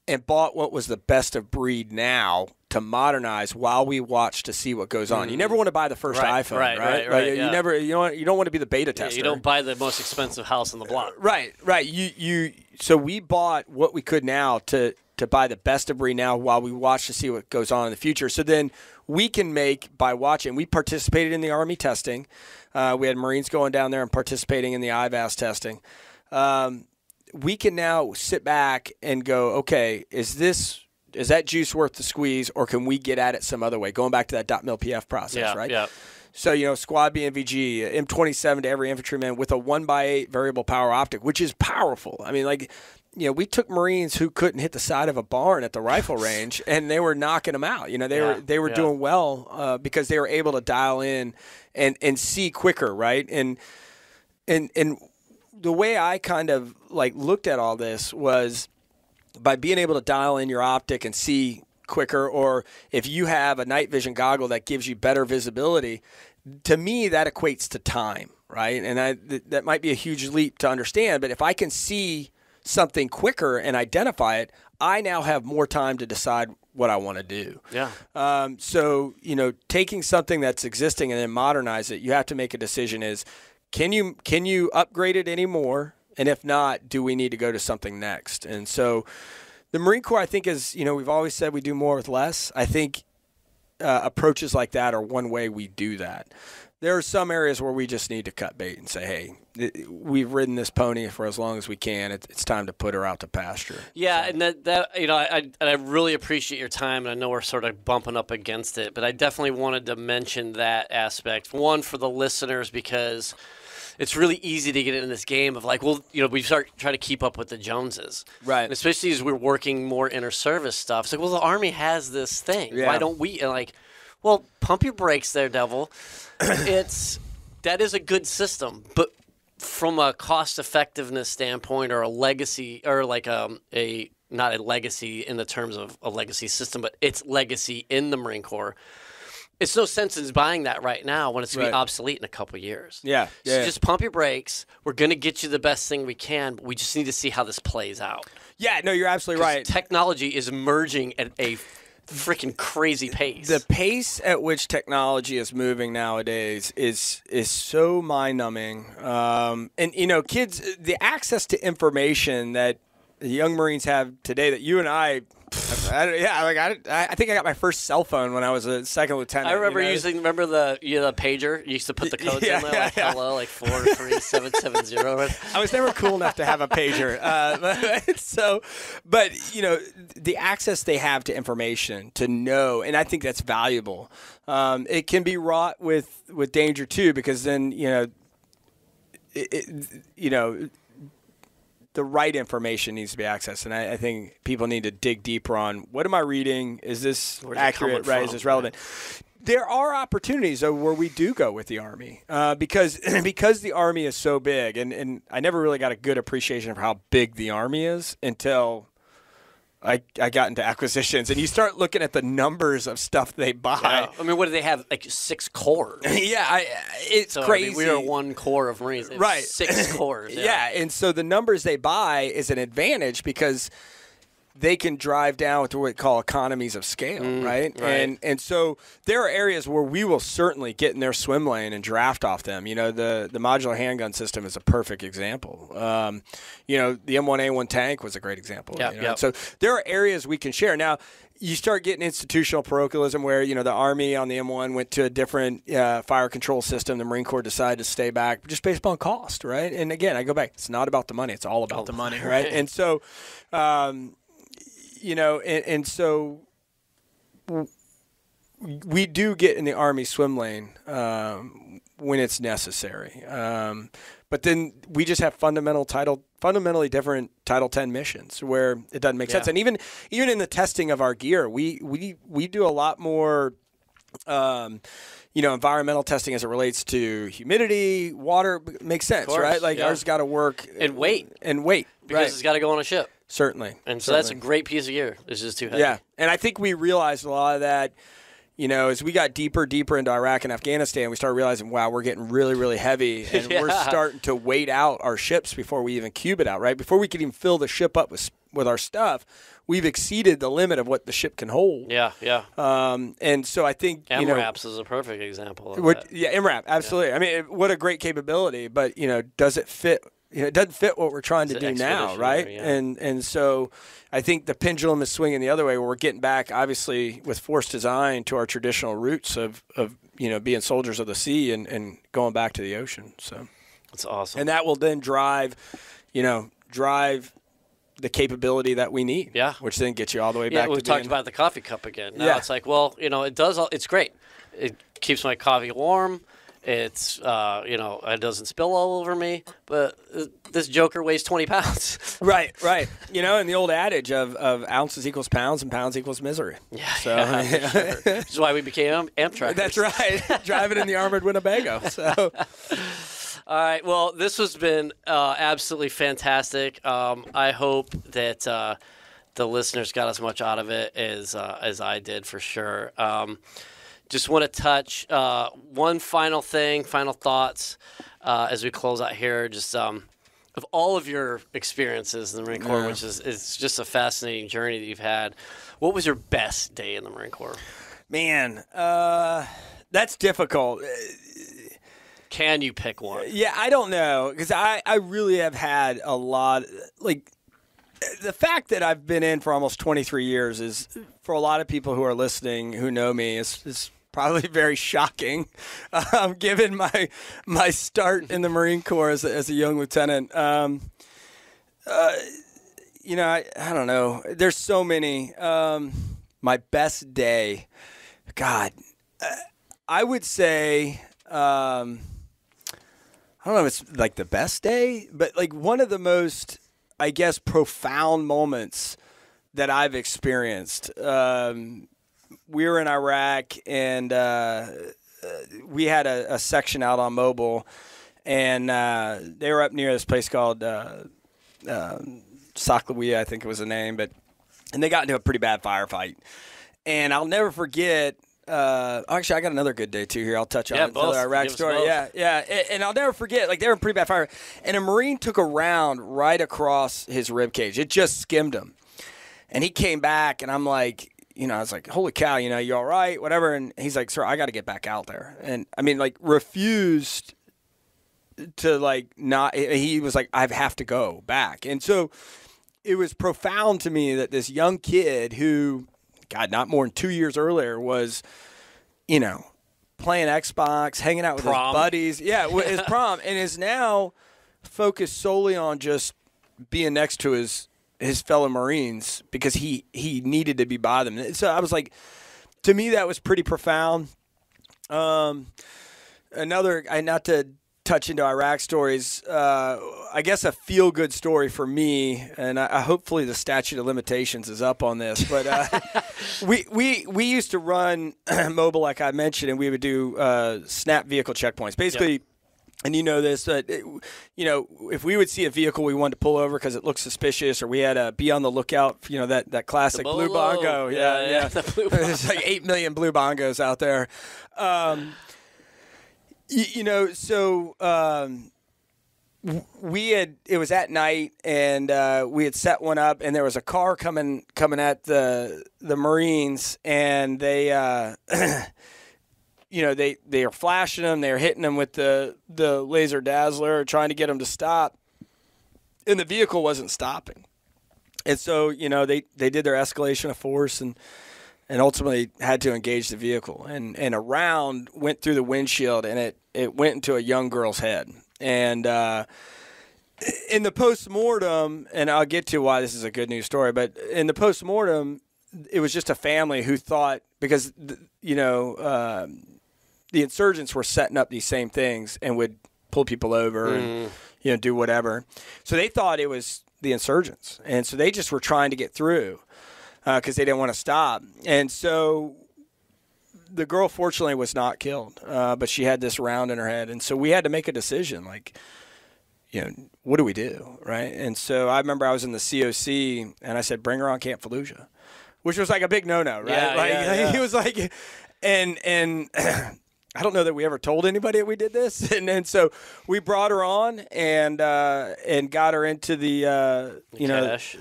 and bought what was the best of breed now to modernize while we watch to see what goes on. You never want to buy the first iPhone, right? You don't want to be the beta tester. You don't buy the most expensive house on the block. Right. So we bought what we could now to buy the best of breed now while we watch to see what goes on in the future. So then we can make, by watching, we participated in the Army testing. We had Marines going down there and participating in the IVAS testing. We can now sit back and go, okay, is that juice worth the squeeze, or can we get at it some other way? Going back to that .mil-PF process, right? Yeah. So, Squad BMVG, M27 to every infantryman with a 1x8 variable power optic, which is powerful. I mean, we took Marines who couldn't hit the side of a barn at the rifle range, and they were knocking them out. They were doing well because they were able to dial in and see quicker, right? And the way I kind of looked at all this was by being able to dial in your optic and see quicker, or if you have a night vision goggle that gives you better visibility, to me that equates to time, right? And that might be a huge leap to understand, but if I can see something quicker and identify it, I now have more time to decide what I want to do. Yeah. So, taking something that's existing and then modernize it, you have to make a decision is, can you upgrade it anymore? And if not, do we need to go to something next? And so the Marine Corps, I think, is, we've always said we do more with less. I think approaches like that are one way we do that. There are some areas where we just need to cut bait and say, hey, we've ridden this pony for as long as we can. It's time to put her out to pasture. Yeah, so. And I really appreciate your time, and I know we're sort of bumping up against it, but I definitely wanted to mention that aspect. One, for the listeners, because it's really easy to get into this game of we start trying to keep up with the Joneses. Right. And especially as we're working more inter-service stuff. It's the Army has this thing. Yeah. Why don't we? And Well, pump your brakes there, devil. That is a good system, but from a cost effectiveness standpoint, or a legacy, or like not a legacy in the terms of a legacy system, but its legacy in the Marine Corps. It's no sense in buying that right now when it's going to be obsolete in a couple of years. Yeah. So just pump your brakes. We're going to get you the best thing we can, but we just need to see how this plays out. Yeah, no, you're absolutely right. Technology is emerging at a freaking crazy pace. The pace at which technology is moving nowadays is so mind-numbing. And, you know, kids, the access to information that the young Marines have today that you and I think I got my first cell phone when I was a second lieutenant. I remember remember the pager? You used to put the codes in there, like hello, like 43770. I was never cool enough to have a pager. But you know, the access they have to information to know, and I think that's valuable. It can be wrought with danger too, because then the right information needs to be accessed, and I think people need to dig deeper on what am I reading? Is this accurate? Right? Is this relevant? There are opportunities though where we do go with the Army because the Army is so big, and I never really got a good appreciation of how big the Army is until I got into acquisitions, and you start looking at the numbers of stuff they buy. Yeah. I mean, what do they have? Like 6 corps. Yeah, it's crazy. I mean, we are 1 corps of Marines. Right. 6 corps. Yeah, and so the numbers they buy is an advantage because they can drive down with what we call economies of scale, right? And so there are areas where we will certainly get in their swim lane and draft off them. You know, the modular handgun system is a perfect example. You know, the M1A1 tank was a great example. So there are areas we can share. Now, you start getting institutional parochialism where, you know, the Army on the M1 went to a different fire control system. The Marine Corps decided to stay back just based upon cost, right? And again, I go back. It's not about the money. It's all about the money, right? And so you know, and so we do get in the Army swim lane when it's necessary. But then we just have fundamentally different Title 10 missions where it doesn't make sense. And even in the testing of our gear, we do a lot more environmental testing as it relates to humidity, water. Makes sense, right? Like ours got to work. And weight. Because it's got to go on a ship. Certainly. And so that's a great piece of gear. It's just too heavy. Yeah. And I think we realized a lot of that, you know, as we got deeper into Iraq and Afghanistan, we started realizing, wow, we're getting really, really heavy. And we're starting to weight out our ships before we even cube it out, right? Before we could even fill the ship up with our stuff, we've exceeded the limit of what the ship can hold. Yeah. And so I think, MRAPs is a perfect example of that. Yeah, MRAP, absolutely. Yeah. I mean, what a great capability, but, you know, does it fit? You know, it doesn't fit what we're trying to do now, right? And so I think the pendulum is swinging the other way where we're getting back, obviously, with force design to our traditional roots of being soldiers of the sea and going back to the ocean. So that's awesome. And that will then drive the capability that we need. Yeah. Which then gets you all the way back to we've talked about the coffee cup again. Now it's like, well, you know, it's great. It keeps my coffee warm. It's, it doesn't spill all over me, but this joker weighs 20 pounds. Right. You know, and the old adage of ounces equals pounds and pounds equals misery. Yeah, sure. Which is why we became Amtrak. That's right. Driving in the armored Winnebago. So. All right. Well, this has been absolutely fantastic. I hope that the listeners got as much out of it as I did for sure. Just want to touch one final thoughts as we close out here. Just of all of your experiences in the Marine Corps, which is just a fascinating journey that you've had. What was your best day in the Marine Corps? Man, that's difficult. Can you pick one? Yeah, I don't know, because I really have had a lot, like, the fact that I've been in for almost 23 years is, for a lot of people who are listening who know me, is probably very shocking, given my start in the Marine Corps as a young lieutenant. I don't know. There's so many. My best day, God, I would say, I don't know if it's like the best day, but like one of the most, I guess, profound moments that I've experienced we were in Iraq, and we had a section out on Mobile, and they were up near this place called Scuttlebutt, I think it was the name, and they got into a pretty bad firefight. And I'll never forget. Actually, I got another good day too here. I'll touch on another Iraq story. Yeah. And I'll never forget. Like, they were in pretty bad fire, and a Marine took a round right across his rib cage. It just skimmed him, and he came back, and I'm like, I was like, holy cow, you all right, whatever. And he's like, sir, I got to get back out there. And I mean, like, refused to, like, not. He was like, I have to go back. And so it was profound to me that this young kid who, God, not more than 2 years earlier was, playing Xbox, hanging out with his buddies. Yeah, his prom, and is now focused solely on just being next to his fellow Marines because he needed to be by them. So I was like, to me, that was pretty profound. Not to touch into Iraq stories, I guess a feel-good story for me, and hopefully the statute of limitations is up on this, but we used to run Mobile, like I mentioned, and we would do snap vehicle checkpoints. Basically, yep. And you know this, if we would see a vehicle we wanted to pull over because it looked suspicious, or we had to be on the lookout for, that classic blue bongo. Yeah. The blue bongo. There's like 8 million blue bongos out there. It was at night, and we had set one up, and there was a car coming at the Marines, and they they are flashing them, they're hitting them with the laser dazzler, trying to get them to stop, and the vehicle wasn't stopping. And so they did their escalation of force and ultimately had to engage the vehicle, and a round went through the windshield, and it went into a young girl's head. And in the post-mortem, and I'll get to why this is a good news story, but in the post-mortem, it was just a family who thought, because, the insurgents were setting up these same things and would pull people over and, do whatever. So they thought it was the insurgents. And so they just were trying to get through because they didn't want to stop. And so the girl, fortunately, was not killed, but she had this round in her head. And so we had to make a decision, like, what do we do, right? And so I remember I was in the COC, and I said, bring her on Camp Fallujah, which was like a big no-no, right? Yeah. He was like, and I don't know that we ever told anybody that we did this. And so we brought her on and got her into the cache.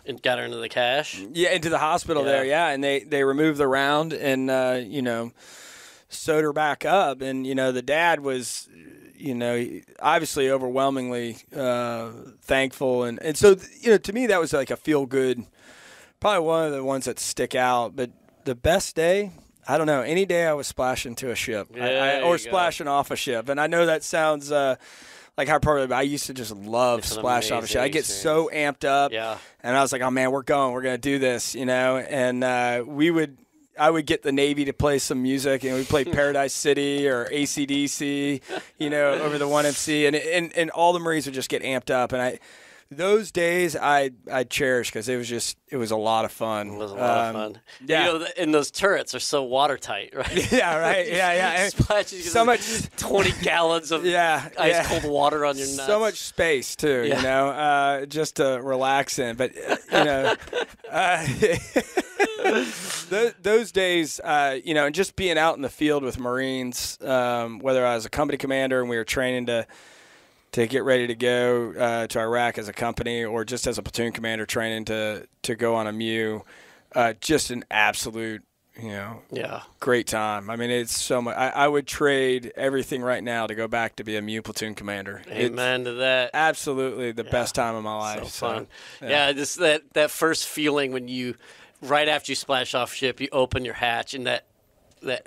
And got her into the cache. Yeah, into the hospital there, yeah. And they removed the round and, sewed her back up. And, the dad was, obviously overwhelmingly thankful. And so, to me, that was like a feel-good, probably one of the ones that stick out. But the best day, I don't know, any day I was splashing to a ship or splashing off a ship. And I know that sounds like hyperbole, but I used to just love splashing off a ship. I get so amped up. Yeah. And I was like, oh, man, we're going to do this, And I would get the Navy to play some music, and we'd play Paradise City or AC/DC, over the 1MC. And all the Marines would just get amped up. And those days I cherish because it was a lot of fun. It was a lot of fun. Yeah, and those turrets are so watertight, right? Yeah, right. Yeah. So much 20 gallons of ice cold water on your nuts. So much space too, just to relax in. But those days, and just being out in the field with Marines, whether I was a company commander and we were training to get ready to go to Iraq as a company, or just as a platoon commander training to go on a MEU, just an absolute, great time. I mean, it's so much. I would trade everything right now to go back to be a MEU platoon commander. Amen to that. Absolutely the best time of my life. So fun. Just that first feeling when you, right after you splash off ship, you open your hatch and that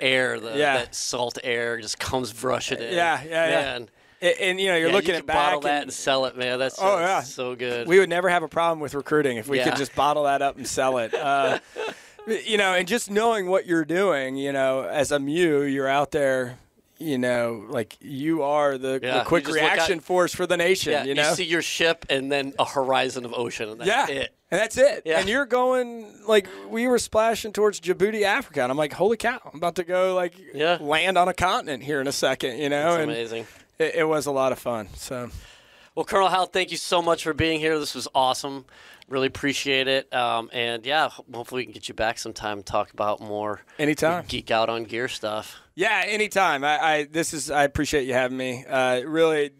air, that salt air just comes rushing in. Yeah. And you're looking at back bottle that and sell it, man. That's so good. We would never have a problem with recruiting if we could just bottle that up and sell it. And just knowing what you're doing, as a MEU, you're out there, like you are the quick just look out- reaction force for the nation. Yeah, you know, see your ship and then a horizon of ocean, and that's it. And that's it. Yeah. And you're going, like, we were splashing towards Djibouti, Africa. And I'm like, holy cow, I'm about to go, like, land on a continent here in a second, you know? That's and amazing. It was a lot of fun. So, well, Colonel Howe, thank you so much for being here. This was awesome. Really appreciate it. And, yeah, hopefully we can get you back sometime and talk about more. Anytime. Geek out on gear stuff. Yeah, anytime. I appreciate you having me. Really,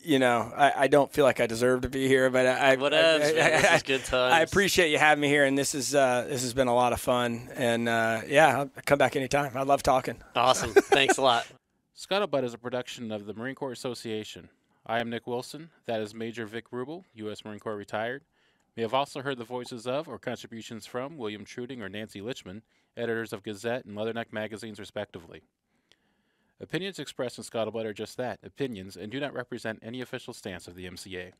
I don't feel like I deserve to be here, but this is good times. I appreciate you having me here, and this has been a lot of fun. And I'll come back anytime. I love talking. Awesome. Thanks a lot. Scuttlebutt is a production of the Marine Corps Association. I am Nick Wilson. That is Major Vic Ruble, U.S. Marine Corps retired. We have also heard the voices of or contributions from William Treuting or Nancy Lichtman, editors of Gazette and Leatherneck magazines, respectively. Opinions expressed in Scuttlebutt are just that, opinions, and do not represent any official stance of the MCA.